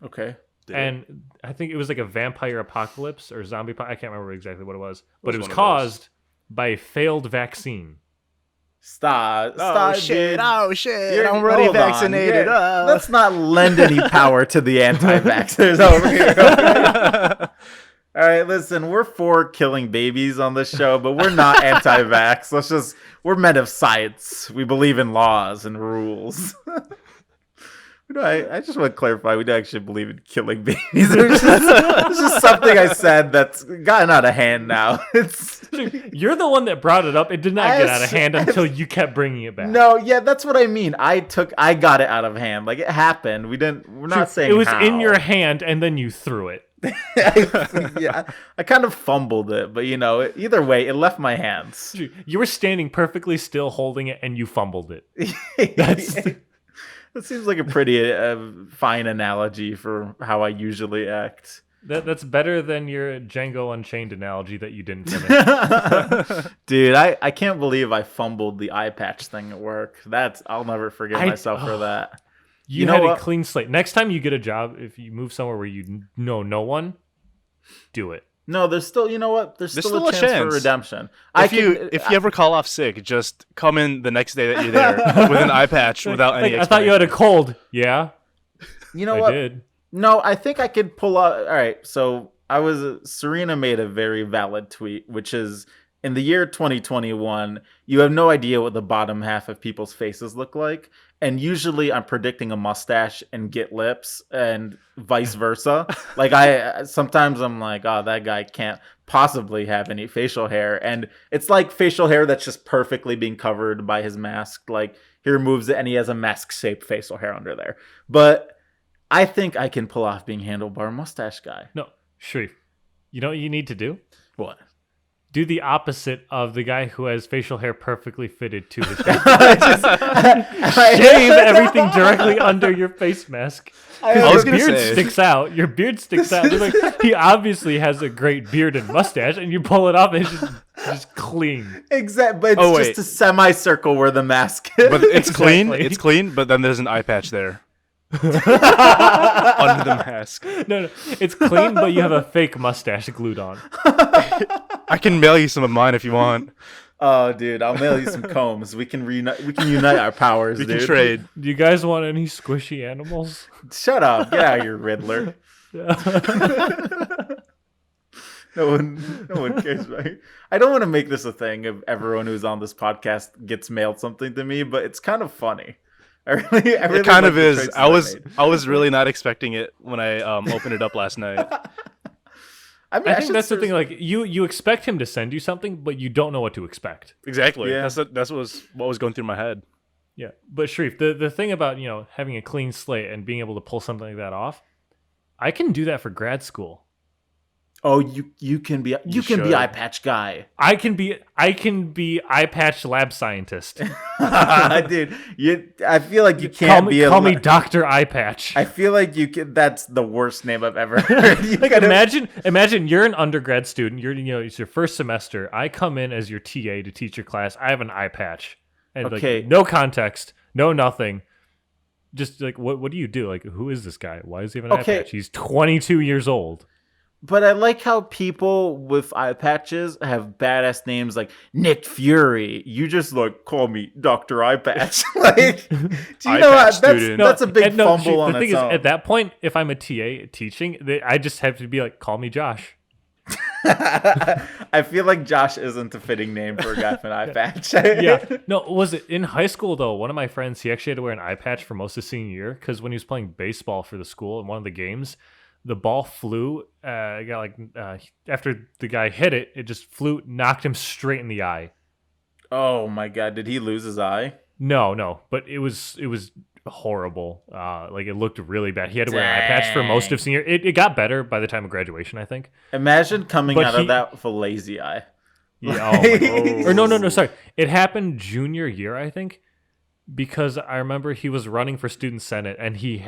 Okay. And I think it was like a vampire apocalypse or zombie. I can't remember exactly what it was, but it was one of caused by a failed vaccine. Stop. Oh Stop, shit! dude. Oh shit! You're- I'm already hold on. vaccinated. Yeah, let's not lend any power to the anti-vaxxers over here. Okay? All right, listen, we're for killing babies on this show, but we're not anti-vax. We're men of science. We believe in laws and rules. I just want to clarify, we don't actually believe in killing babies. It's just something I said that's gotten out of hand now. You're the one that brought it up. It did not get out of hand until you kept bringing it back. No, yeah, that's what I mean. I got it out of hand. Like, it happened. We're not saying it was how. in your hand and then you threw it. Yeah, I kind of fumbled it, but either way, it left my hands. You were standing perfectly still holding it and you fumbled it. That seems like a pretty fine analogy for how I usually act. That's better than your Django Unchained analogy that you didn't finish. Dude, I can't believe I fumbled the eye patch thing at work. I'll never forgive myself for that. You had a clean slate. Next time you get a job, if you move somewhere where you know no one, do it. No, there's still, you know what? There's still a chance for redemption. If you ever call off sick, just come in the next day that you're there with an eye patch without any I thought you had a cold. Yeah. You know I what? did. No, I think I could pull out. All right, so Serena made a very valid tweet, which is, in the year 2021, you have no idea what the bottom half of people's faces look like. And usually I'm predicting a mustache and get lips and vice versa. Like sometimes I'm like, oh, that guy can't possibly have any facial hair. And it's like facial hair that's just perfectly being covered by his mask. Like he removes it and he has a mask-shaped facial hair under there. But I think I can pull off being handlebar mustache guy. No, Sharif, you know what you need to do? What? Do the opposite of the guy who has facial hair perfectly fitted to his face. Shave everything directly under your face mask. Because your beard sticks out. Your beard sticks out. Like, he obviously has a great beard and mustache, and you pull it off and it's just clean. Exactly, but it's just a semicircle where the mask is. But it's clean. It's clean, but then there's an eye patch there. Under the mask. No, it's clean, but you have a fake mustache glued on. I can mail you some of mine if you want. Oh, dude, I'll mail you some combs. We can unite our powers. We dude. can trade. Do you guys want any squishy animals? Shut up! Get out of here, Riddler. No one cares about you. I don't want to make this a thing of everyone who's on this podcast gets mailed something to me, but it's kind of funny. It kind of is. I was really not expecting it when I opened it up last night. I think that's the thing. Like you expect him to send you something, but you don't know what to expect. Exactly. Yeah. That's what was going through my head. Yeah, but Sharif, the thing about having a clean slate and being able to pull something like that off, I can do that for grad school. Oh, you can be eye patch guy. I can be eye patch lab scientist. Dude, I feel like you can't call me Dr. Eye Patch. I feel like you can. That's the worst name I've ever heard. Imagine you're an undergrad student. It's your first semester. I come in as your TA to teach your class. I have an eye patch, and okay, no context, no nothing. Just like what do you do? Like, who is this guy? Why does he have an eye patch? He's 22 years old. But I like how people with eye patches have badass names like Nick Fury. You just call me Dr. Eye Patch. Like, do you know what? That's a big fumble on its own. The thing is, at that point, if I'm a TA teaching, I just have to be like, call me Josh. I feel like Josh isn't a fitting name for a guy with an eye patch. Yeah. No, was it in high school though? One of my friends, he actually had to wear an eye patch for most of senior year because when he was playing baseball for the school in one of the games, the ball flew. After the guy hit it, it just flew, knocked him straight in the eye. Oh my god! Did he lose his eye? No, but it was horrible. Like it looked really bad. He had to wear an eye patch for most of senior. It got better by the time of graduation, I think. Imagine coming out of that with a lazy eye. Yeah. Oh my God. Or no. Sorry, it happened junior year, I think, because I remember he was running for student senate and he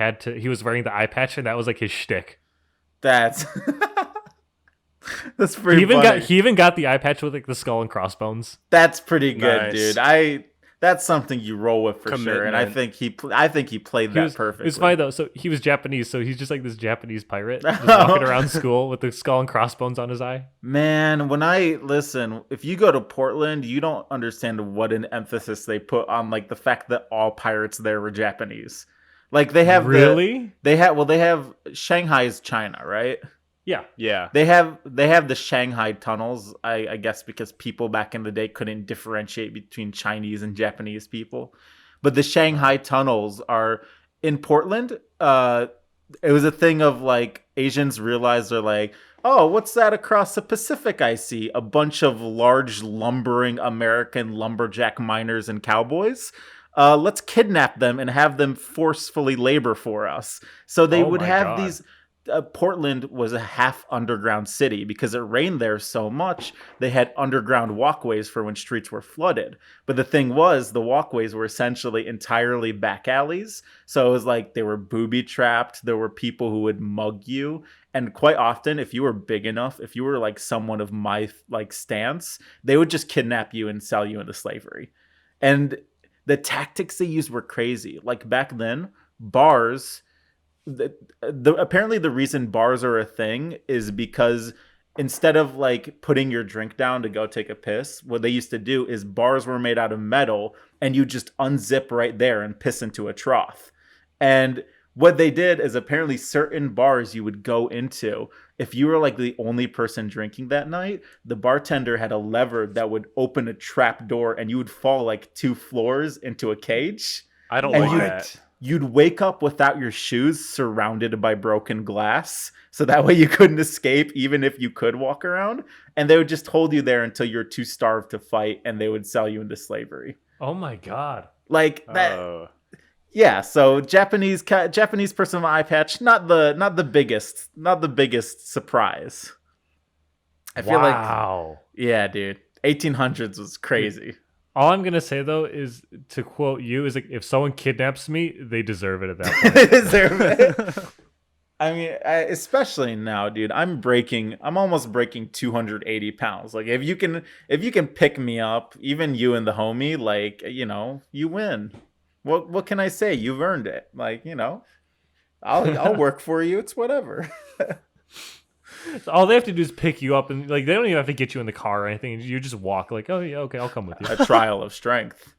was wearing the eye patch and that was like his shtick. That's pretty. He even got the eye patch with like the skull and crossbones. That's pretty good, Nice. dude. That's something you roll with for sure, and I think he played that perfectly. It's funny though. So he was Japanese, so he's just like this Japanese pirate, just walking around school with the skull and crossbones on his eye. Man, if you go to Portland, you don't understand what an emphasis they put on like the fact that all pirates there were Japanese. Like they have they have Shanghai's China, right? Yeah. They have the Shanghai tunnels, I guess, because people back in the day couldn't differentiate between Chinese and Japanese people. But the Shanghai tunnels are in Portland. It was a thing of like Asians realized they're like, oh, what's that across the Pacific I see? A bunch of large lumbering American lumberjack miners and cowboys. Let's kidnap them and have them forcefully labor for us. So they would have these... Portland was a half underground city because it rained there so much. They had underground walkways for when streets were flooded. But the thing was, the walkways were essentially entirely back alleys. So it was like they were booby trapped. There were people who would mug you. And quite often, if you were big enough, if you were like someone of my like stance, they would just kidnap you and sell you into slavery. And the tactics they used were crazy. Like back then, bars... apparently the reason bars are a thing is because instead of like putting your drink down to go take a piss, what they used to do is bars were made out of metal and you just unzip right there and piss into a trough. And what they did is apparently certain bars you would go into, if you were like the only person drinking that night, the bartender had a lever that would open a trap door and you would fall like 2 floors into a cage. I don't like that. You'd wake up without your shoes, surrounded by broken glass. So that way you couldn't escape, even if you could walk around. And they would just hold you there until you're too starved to fight, and they would sell you into slavery. Oh my God! Like that. Yeah. So Japanese person with eye patch, not the biggest surprise. I feel like, yeah, dude. 1800s was crazy. All I'm gonna say though is to quote you is like if someone kidnaps me, they deserve it at that point. They deserve it. I mean, especially now, dude. I'm almost breaking 280 pounds. Like if you can pick me up, even you and the homie, like you win. What can I say? You've earned it. Like I'll work for you. It's whatever. So all they have to do is pick you up, and like they don't even have to get you in the car or anything. You just walk. Like, oh yeah, okay, I'll come with you. A trial of strength.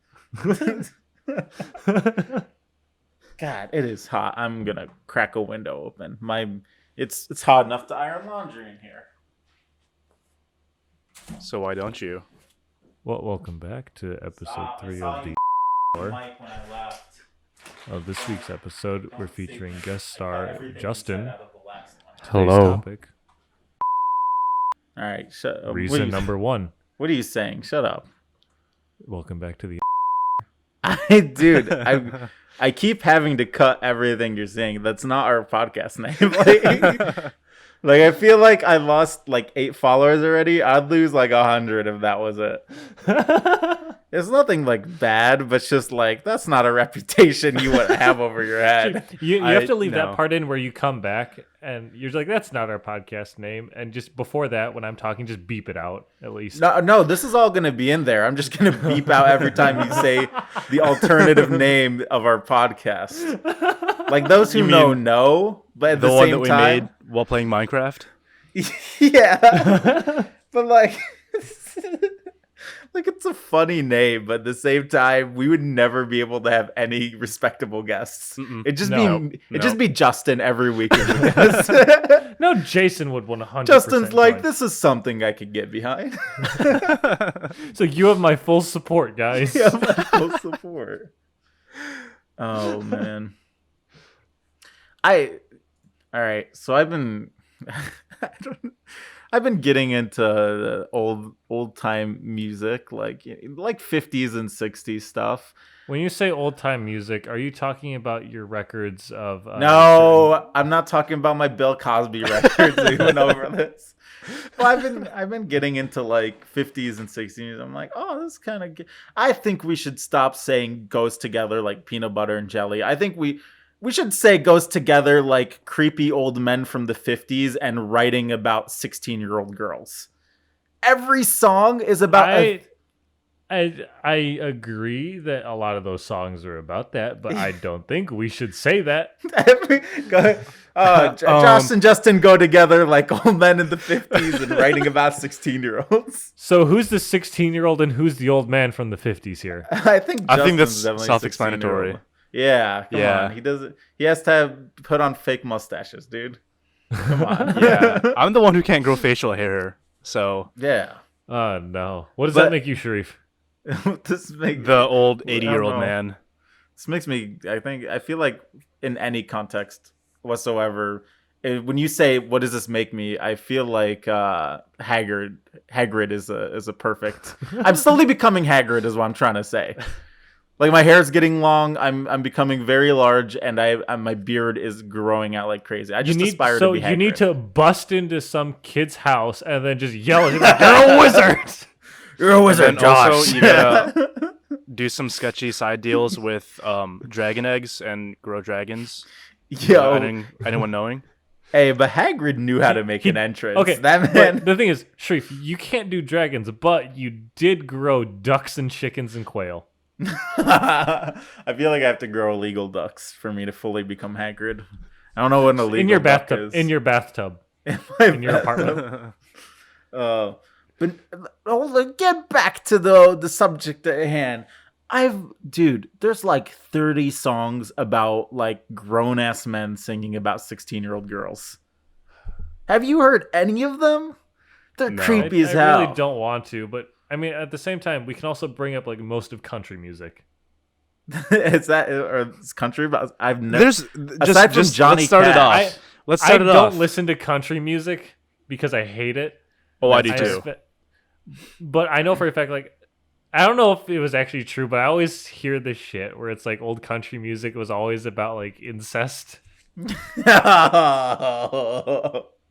God, it is hot. I'm gonna crack a window open. It's hot enough to iron laundry in here. So why don't you? Well, welcome back to episode 3 of the of this week's episode. We're featuring guest star Justin. Hello. Topic. All right. Reason number 1. What are you saying? Shut up. Welcome back to the. Dude, I keep having to cut everything you're saying. That's not our podcast name. Like I feel like I lost like 8 followers already. I'd lose like 100 if that was it. It's nothing like bad, but it's just like that's not a reputation you would have over your head. You have to leave that part in where you come back and you're like, that's not our podcast name. And just before that, when I'm talking, just beep it out at least. No, this is all going to be in there. I'm just going to beep out every time you say the alternative name of our podcast. Like those who know, but at the one same that we time, made while playing Minecraft. Yeah, but like Like, it's a funny name, but at the same time, we would never be able to have any respectable guests. Mm-mm. It'd just be Justin every week as a guest. No, Jason would 100%. Justin's like, join. this is something I could get behind. So you have my full support, guys. Yeah, my full support. Oh man. All right. So I've been I've been getting into the old time music, like 50s and 60s stuff. When you say old time music, are you talking about your records of? No, I'm not talking about my Bill Cosby records. We went over this. Well, I've been getting into like 50s and 60s. I'm like, oh, this kind of. I think we should stop saying goes together like peanut butter and jelly. I think we should say goes together like creepy old men from the 50s and writing about 16-year-old girls. Every song is about. I agree that a lot of those songs are about that, but I don't think we should say that. Josh and Justin go together like old men in the 50s and writing about 16-year-olds. So who's the 16-year-old and who's the old man from the 50s here? I think that's definitely self-explanatory. 16-year-old. Yeah, come on. He has to put on fake mustaches, dude. Come on. Yeah, I'm the one who can't grow facial hair, so Yeah. Oh no! What does that make you, Sharif? The old 80-year-old man. This makes me. I feel like in any context whatsoever, when you say what does this make me, I feel like Hagrid is a perfect. I'm slowly becoming Hagrid, is what I'm trying to say. Like my hair's getting long, I'm becoming very large, and my beard is growing out like crazy. I just aspire to be Hagrid. You need to bust into some kid's house and then just yell at him, like, "You're a wizard! You're a wizard, Josh!" Also, you gotta do some sketchy side deals with dragon eggs and grow dragons. Yo, anyone knowing? Hey, but Hagrid knew how to make an entrance. Okay, that man. But the thing is, Sharif, you can't do dragons, but you did grow ducks and chickens and quail. I feel like I have to grow illegal ducks for me to fully become Hagrid. I don't know what an illegal in your duck bathtub. is. In your bathtub. In your apartment. But get back to the subject at hand. There's like 30 songs about like grown ass men singing about 16-year-old girls. Have you heard any of them? They're creepy as hell. I really don't want to, but I mean, at the same time, we can also bring up like most of country music. Is that or is country? I've never. Aside from Johnny Cash. Let's start it off. I don't listen to country music because I hate it. Oh, I do too. But I know for a fact, like, I don't know if it was actually true, but I always hear this shit where it's like old country music was always about like incest.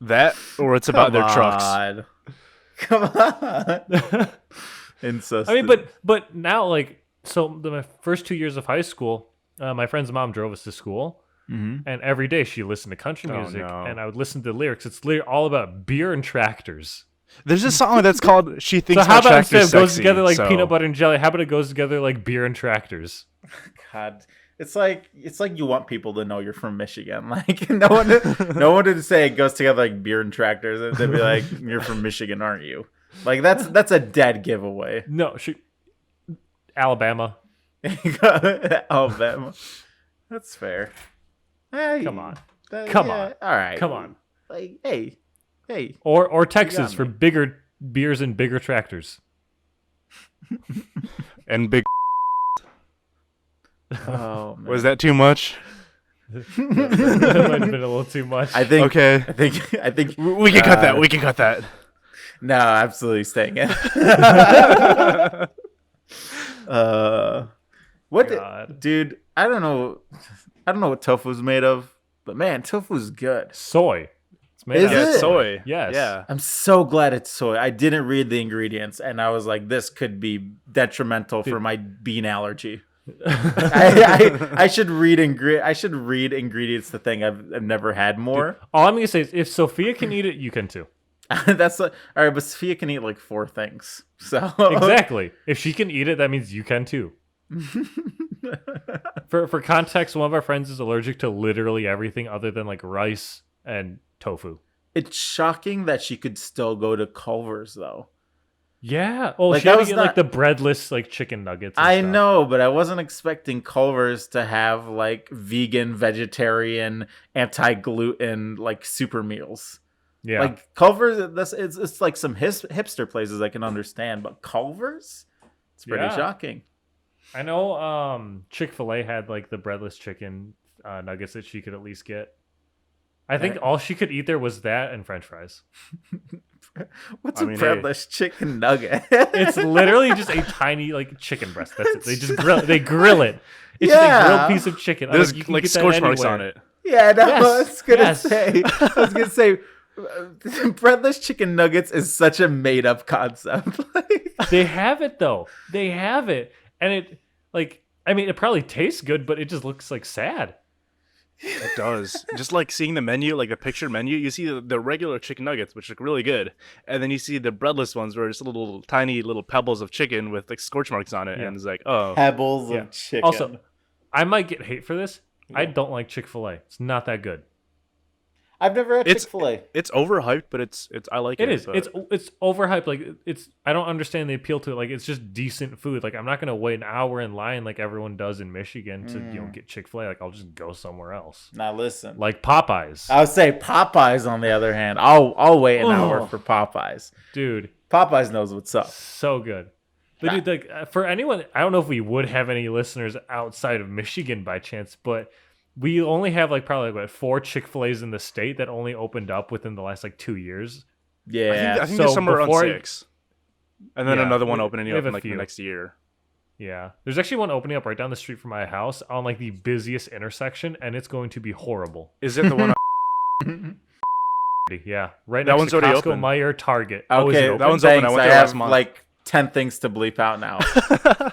That, or it's about their trucks. Come on. Incest. I mean, but now, like, so my first 2 years of high school, my friend's mom drove us to school, and every day she listened to country music, and I would listen to the lyrics. It's all about beer and tractors. There's a song that's called "She Thinks So how My about Tractor's instead it goes Sexy," together like peanut butter and jelly? How about it goes together like beer and tractors? God, it's like you want people to know you're from Michigan. Like no one would say it goes together like beer and tractors. They'd be like, "You're from Michigan, aren't you?" Like that's a dead giveaway. No, Alabama. Alabama. That's fair. Hey, Come on. Come on. All right. Come on. Like, hey. Or Texas for bigger beers and bigger tractors. And big. Oh, man. Was that too much? That might have been a little too much. I think. Okay. I think we can cut that. We can cut that. No, absolutely staying in. Dude? I don't know what tofu's made of, but man, tofu's good. Soy. It's made Is out of it? Soy. Yes. Yeah. I'm so glad it's soy. I didn't read the ingredients, and I was like, this could be detrimental for my bean allergy. I should read ingredients. The thing I've never had more. Dude, all I'm gonna say is, if Sophia can eat it, you can too. That's all right, but Sophia can eat like 4 things. So Exactly. If she can eat it, that means you can too. For context, one of our friends is allergic to literally everything other than like rice and tofu. It's shocking that she could still go to Culver's though. Yeah. Oh, Like, she had that to was get not- like the breadless like chicken nuggets. And I stuff. know, but I wasn't expecting Culver's to have like vegan, vegetarian, anti-gluten like super meals. Yeah. Like Culver's, it's like some hipster places I can understand, but Culver's, it's pretty Yeah. shocking. I know Chick-fil-A had like the breadless chicken nuggets that she could at least get. I think all she could eat there was that and French fries. What's I a mean, breadless chicken nugget? It's literally just a tiny like chicken breast. That's it. They just grill it. It's just a Yeah. grilled piece of chicken. I'm There's you can like get that scorch marks anywhere. on it. Yeah, no, Yes, I was gonna yes. say. Breadless chicken nuggets is such a made up concept. Like, They have it though. They have it, and it like I mean it probably tastes good, but it just looks like sad. It does. Just like seeing the menu, like the picture menu, you see the regular chicken nuggets, which look really good, and then you see the breadless ones where it's little tiny little pebbles of chicken with like scorch marks on it, Yeah. and it's like, oh, pebbles Yeah. of chicken. Also, I might get hate for this. I don't like Chick-fil-A. It's not that good. I've never had It's- Chick-fil-A. it's overhyped, but it's I like it. It is. but- It's overhyped. Like it's. I don't understand the appeal to it. Like it's just decent food. Like I'm not gonna wait an hour in line like everyone does in Michigan to get Chick-fil-A. Like I'll just go somewhere else. Now listen, Like Popeyes, I would say Popeyes. On the other hand, I'll wait an hour Oh. for Popeyes. dude. Popeyes knows what's up. So good. But dude, like for anyone, I don't know if we would have any listeners outside of Michigan by chance, but we only have like probably like 4 Chick-fil-A's in the state that only opened up within the last like 2 years. Yeah, I think so there's somewhere around before- 6, and then Yeah, another one we- opening we up have in a like the few. next year. Yeah. There's actually one opening up right down the street from my house on like the busiest intersection, and it's going to be horrible. Is it the one? Yeah. Right That next one's to already Costco, open. Meijer, Target. Oh, is it okay, open? That one's open. I thanks. went I there have last month. like 10 things to bleep out now.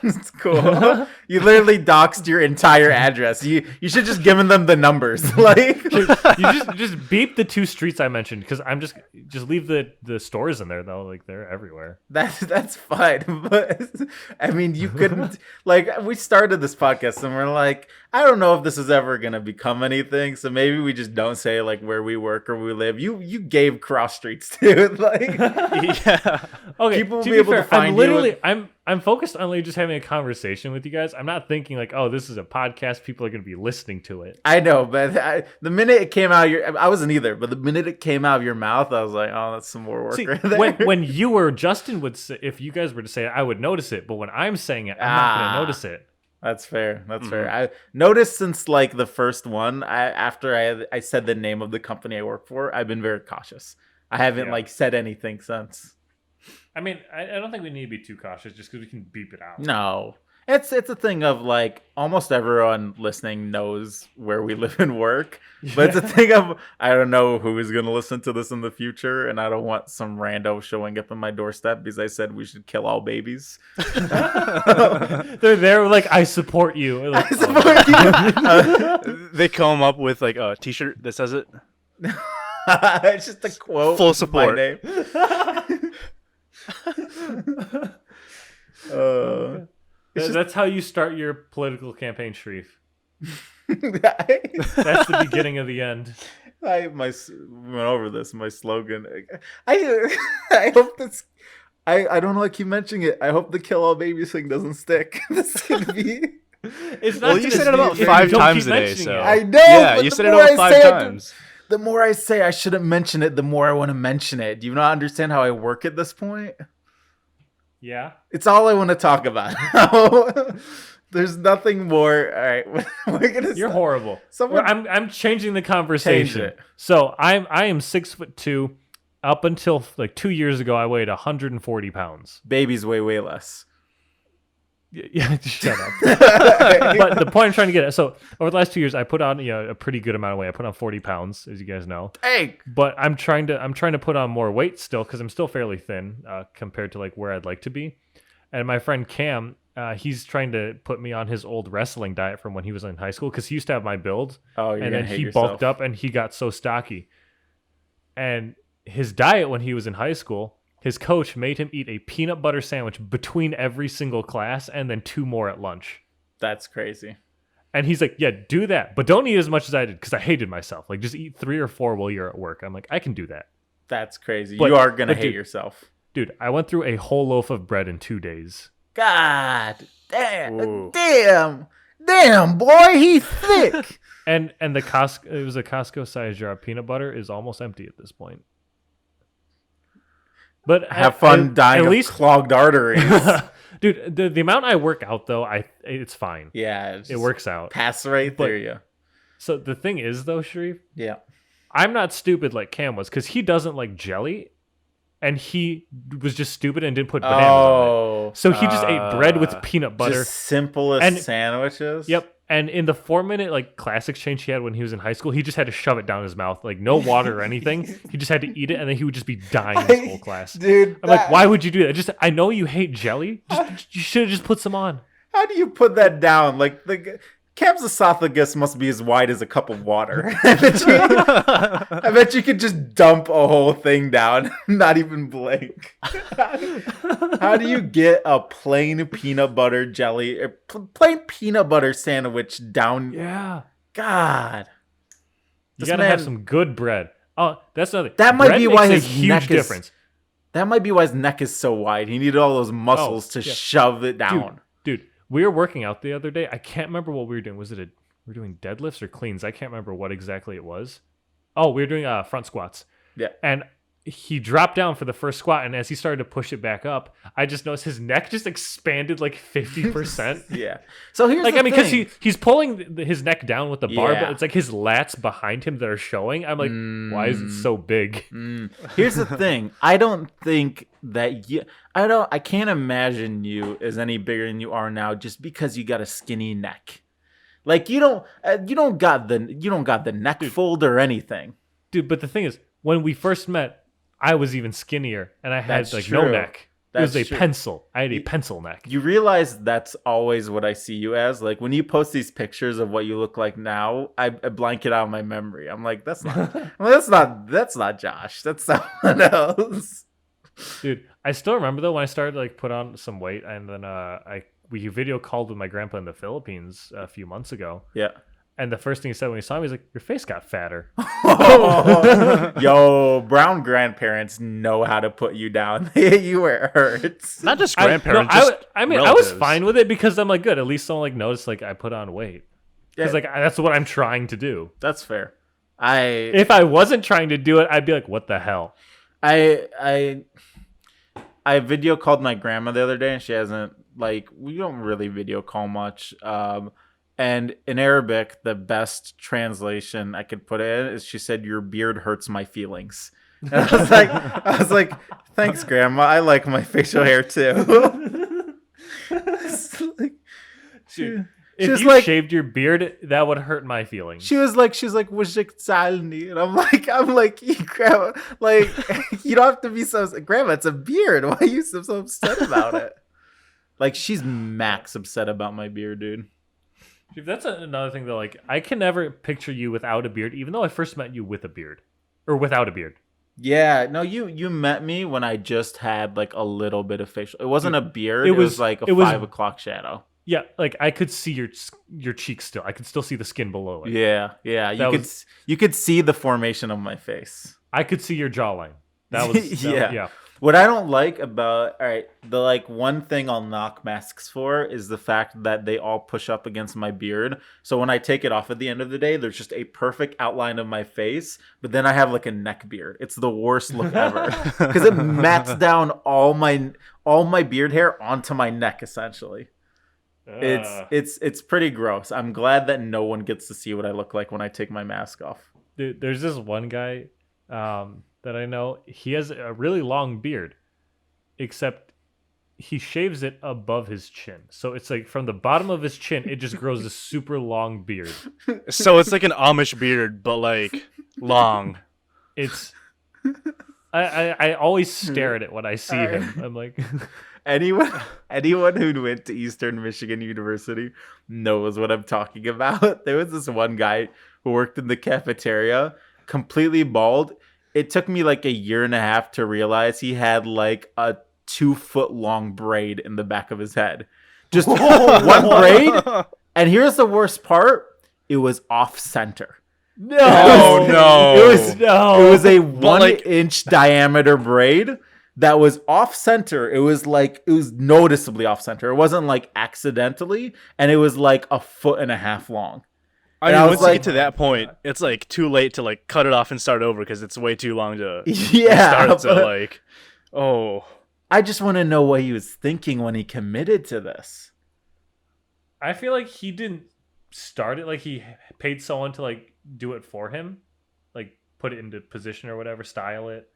It's cool. You literally doxed your entire address. You should just given them the numbers. Like you just beep the 2 streets I mentioned because I'm just leave the stores in there though. Like they're everywhere. that's fine. But I mean, you couldn't like we started this podcast and we're like, I don't know if this is ever gonna become anything. So maybe we just don't say like where we work or we live. You gave cross streets to like Yeah. Okay, People will to be able to fair, find I'm you literally and- I'm focused on like just having a conversation with you guys. I'm not thinking like, oh, this is a podcast. People are going to be listening to it. I know, but the minute it came out, I wasn't either. But the minute it came out of your mouth, I was like, "Oh, that's some more work See, right there." when you or Justin would say, if you guys were to say it, I would notice it. But when I'm saying it, I'm not going to notice it. That's fair. That's fair. I noticed since like the first one, after I said the name of the company I work for, I've been very cautious. I haven't Yeah. like said anything since. I mean, I don't think we need to be too cautious just because we can beep it out. No, it's a thing of like almost everyone listening knows where we live and work, but it's a thing of I don't know who is going to listen to this in the future, and I don't want some rando showing up on my doorstep because I said we should kill all babies. They're there like, I support you. Like, I support you. They come up with like a T-shirt that says it. It's just a quote. Full with support. My name. That's how you start your political campaign, Sharif. I That's the beginning of the end. went over this. My slogan. I hope this. I don't know. I keep mentioning it. I hope the kill all babies thing doesn't stick. This is gonna be. It's not Well, you gonna said it about if you 5 don't times keep today, mentioning so it. I know. yeah, but you the said it more about I 5 say it, times. the more I say I shouldn't mention it, the more I want to mention it. Do you not understand how I work at this point? Yeah. It's all I want to talk about. There's nothing more. All right, we're gonna. You're stop. horrible. Someone- I'm changing the conversation. Change it. So I am 6'2". Up until like 2 years ago, I weighed 140 pounds. Babies weigh way less. Yeah, just shut up. But the point I'm trying to get at, so over the last 2 years, I put on a pretty good amount of weight. I put on 40 pounds, as you guys know. Hey, But I'm trying to put on more weight still because I'm still fairly thin compared to like where I'd like to be. And my friend Cam, he's trying to put me on his old wrestling diet from when he was in high school because he used to have my build. oh, you're And gonna then hate he yourself. bulked up and he got so stocky. And his diet when he was in high school, his coach made him eat a peanut butter sandwich between every single class and then 2 more at lunch. That's crazy. And he's like, yeah, do that, but don't eat as much as I did because I hated myself. Like, just eat 3 or 4 while you're at work. I'm like, I can do that. That's crazy. But- you are gonna but hate dude- yourself. Dude, I went through a whole loaf of bread in 2 days. God Ooh. damn, boy, he's thick. And the it was a Costco sized jar of peanut butter is almost empty at this point. But Have fun dying at of least clogged arteries. dude, the amount I work out though, it's fine. Yeah, It works out. Pass right through you. So the thing is though, Sharif, Yeah. I'm not stupid like Cam was because he doesn't like jelly, and he was just stupid and didn't put bananas on it. So he just ate bread with peanut butter. Just simplest sandwiches. Yep. And in the 4-minute like class exchange he had when he was in high school, he just had to shove it down his mouth, like no water or anything. He just had to eat it, and then he would just be dying this whole class. Dude, I'm like, why would you do that? Just I know you hate jelly. You should have just put some on. How do you put that down? Like Cam's esophagus must be as wide as a cup of water. I bet you could just dump a whole thing down, not even blink. How do you get a plain peanut butter jelly, or plain peanut butter sandwich down? Yeah. God. You gotta have some good bread. Oh, that's another. That might bread be why makes his a huge neck difference. That might be why his neck is so wide. He needed all those muscles to shove it down. Dude, we were working out the other day. I can't remember what we were doing. We were doing deadlifts or cleans? I can't remember what exactly it was. Oh, we were doing front squats. Yeah. And he dropped down for the first squat, and as he started to push it back up, I just noticed his neck just expanded like 50%. Yeah. So here's like the I mean, because thing. he's pulling his neck down with the bar, Yeah. but it's like his lats behind him that are showing. I'm like, why is it so big? Here's the thing. I don't think that I can't imagine you as any bigger than you are now just because you got a skinny neck. Like you don't got the neck fold or anything. Dude, but the thing is, when we first met, I was even skinnier, and I had That's no true. neck. That's it was a true. pencil. I had a pencil neck. You realize that's always what I see you as. Like when you post these pictures of what you look like now, I blank it out of my memory. I'm like, that's not Josh. That's someone else. Dude, I still remember though when I started to like put on some weight, and then we video called with my grandpa in the Philippines a few months ago. Yeah. And the first thing he said when he saw me, he's like, "Your face got fatter." Yo, brown grandparents know how to put you down. They hit you where it hurts. Not just grandparents. I mean, I was fine with it because I'm like, good. At least someone like noticed like I put on weight. Because like that's what I'm trying to do. That's fair. If I wasn't trying to do it, I'd be like, what the hell? I video called my grandma the other day, and she hasn't, like, we don't really video call much. And in Arabic, the best translation I could put in is she said, "Your beard hurts my feelings." And I was like, thanks, Grandma. I like my facial hair too. If you shaved your beard, that would hurt my feelings. She was like, "Wajik Salni," and I'm like, Grandma, like, you don't have to be so. Grandma, it's a beard. Why are you so upset about it? Like, she's max upset about my beard, dude. Dude, that's another thing though. Like, I can never picture you without a beard, even though I first met you with a beard or without a beard. Yeah, no, you met me when I just had like a little bit of facial. It wasn't a beard. It was like a 5 o'clock shadow. Yeah, like I could see your cheeks still. I could still see the skin below it. Yeah. You could see the formation of my face. I could see your jawline. That was yeah. What I don't like about the like one thing I'll knock masks for is the fact that they all push up against my beard. So when I take it off at the end of the day, there's just a perfect outline of my face, but then I have like a neck beard. It's the worst look ever because it mats down all my beard hair onto my neck essentially. It's pretty gross. I'm glad that no one gets to see what I look like when I take my mask off. Dude, there's this one guy that I know. He has a really long beard, except he shaves it above his chin. So it's like from the bottom of his chin, it just grows a super long beard. So it's like an Amish beard, but like long. It's I always stare at it when I see him. I'm like anyone who went to Eastern Michigan University knows what I'm talking about. There was this one guy who worked in the cafeteria, completely bald. It took me like a year and a half to realize he had like a 2-foot long braid in the back of his head. Just one braid. And here's the worst part. It was off center. No. It was a 1 inch diameter braid that was off center. It was noticeably off center. It wasn't like accidentally, and it was like 1.5 feet long. I mean, once you get to that point, it's like too late to like cut it off and start over because it's way too long to start. So like, I just want to know what he was thinking when he committed to this. I feel like he didn't start it. Like he paid someone to like do it for him, like put it into position or whatever, style it,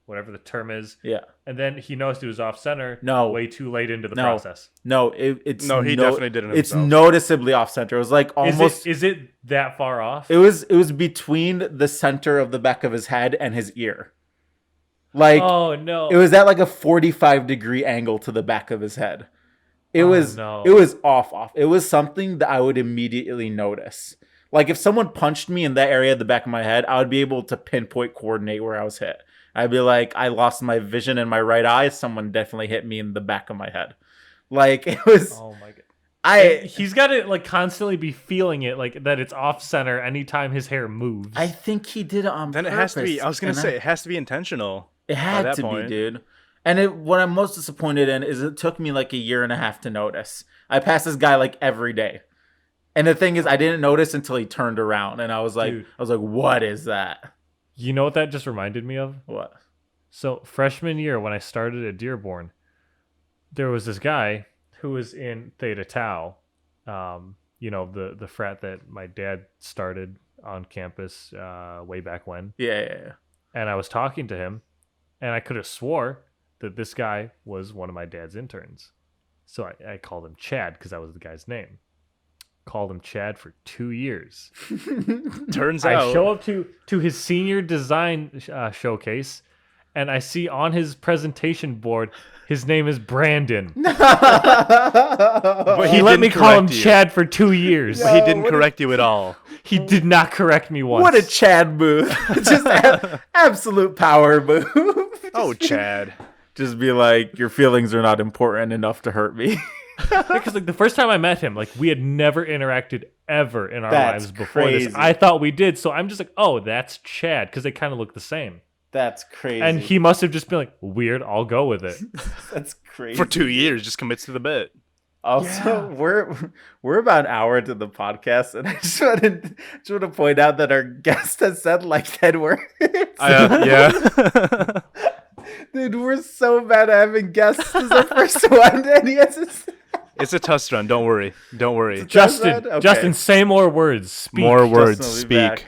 whatever the term is. Yeah. And then he noticed it was off center. No. Way too late into the process. No, he definitely did it himself. It's noticeably off center. It was like almost. Is it that far off? It was between the center of the back of his head and his ear. Like, oh no! It was at like a 45-degree angle to the back of his head. It was off. It was something that I would immediately notice. Like if someone punched me in that area of the back of my head, I would be able to pinpoint coordinate where I was hit. I'd be like, I lost my vision in my right eye. Someone definitely hit me in the back of my head. Like it was. Oh my god! He's got to like constantly be feeling it, like that it's off center anytime his hair moves. I think he did it on purpose. Then it has to be. I was gonna say it has to be intentional. It had to be, dude. And what I'm most disappointed in is it took me like 1.5 years to notice. I pass this guy like every day. And the thing is, I didn't notice until he turned around, and I was like, what is that? You know what that just reminded me of? What? So freshman year, when I started at Dearborn, there was this guy who was in Theta Tau, the frat that my dad started on campus way back when. Yeah. And I was talking to him, and I could have swore that this guy was one of my dad's interns. So I called him Chad because that was the guy's name. Called him Chad for 2 years. Turns out I show up to his senior design showcase, and I see on his presentation board his name is Brandon. But he let me call him Chad for 2 years. But he didn't correct you at all. He did not correct me once. What a Chad move. Just absolute power move. Oh, Chad. Just be like, your feelings are not important enough to hurt me. Because like the first time I met him, like we had never interacted ever in our lives before crazy. this. I thought we did, so I'm just like, oh, that's Chad, because they kind of look the same. That's crazy. And he must have just been like, weird, I'll go with it. That's crazy. For 2 years, just commits to the bit. Also, we're about an hour into the podcast, and I just want to point out that our guest has said like 10 words. Yeah. Dude, we're so bad at having guests. This is our first one, and he has It's a test run. Don't worry. Justin, say more words. Speak. More words. Speak.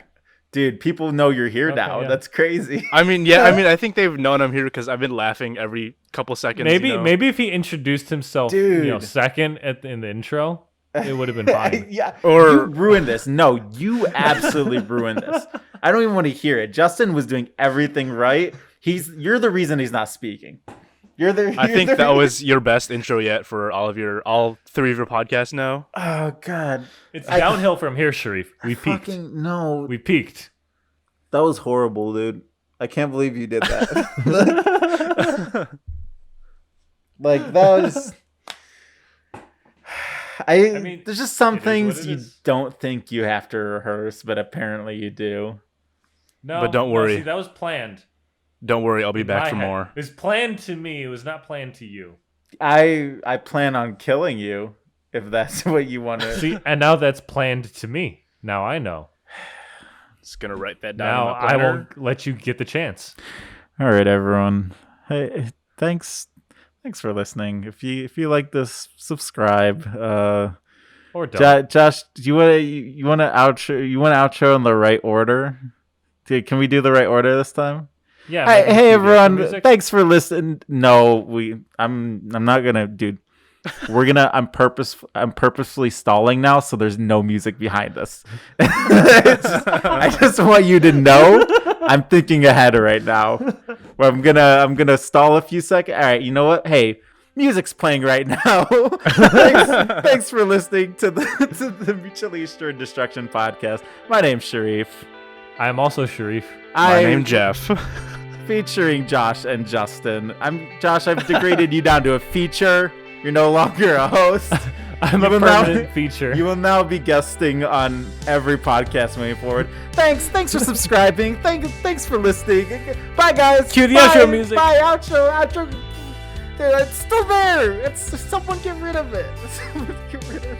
Dude, people know you're here now. Yeah. That's crazy. I think they've known I'm here because I've been laughing every couple seconds. Maybe if he introduced himself, second in the intro, it would have been fine. Yeah. Or you ruined this. No, you absolutely ruined this. I don't even want to hear it. Justin was doing everything right. You're the reason he's not speaking. I think that was your best intro yet for all 3 of your podcasts now. Oh God, it's downhill from here, Sharif. We peaked. No, we peaked. That was horrible, dude. I can't believe you did that. Like that was. I mean, there's just some things you don't think you have to rehearse, but apparently you do. No, but don't worry. See, that was planned. Don't worry, I'll be back for more. It was planned to me. It was not planned to you. I plan on killing you if that's what you want to. See, and now that's planned to me. Now I know. Just gonna write that down. Now I won't let you get the chance. All right, everyone. Hey, thanks for listening. If you like this, subscribe. Or don't. Josh, do you want to outro in the right order? Can we do the right order this time? Yeah. Hey everyone, thanks for listening. No, I'm not gonna, dude. I'm purposefully stalling now, so there's no music behind us. I just want you to know I'm thinking ahead right now. Where I'm gonna stall a few seconds. All right, you know what? Hey, music's playing right now. Thanks for listening to the Mutually Assured Destruction podcast. My name's Sharif. I'm also Sharif. My name's Jeff. Featuring Josh and Justin. Josh, I've degraded you down to a feature. You're no longer a host. I'm a permanent feature. You will now be guesting on every podcast moving forward. Thanks for subscribing. Thanks for listening. Bye, guys. Cue the Bye. outro music. Bye, outro. Dude, it's still there. Someone get rid of it. Someone get rid of it.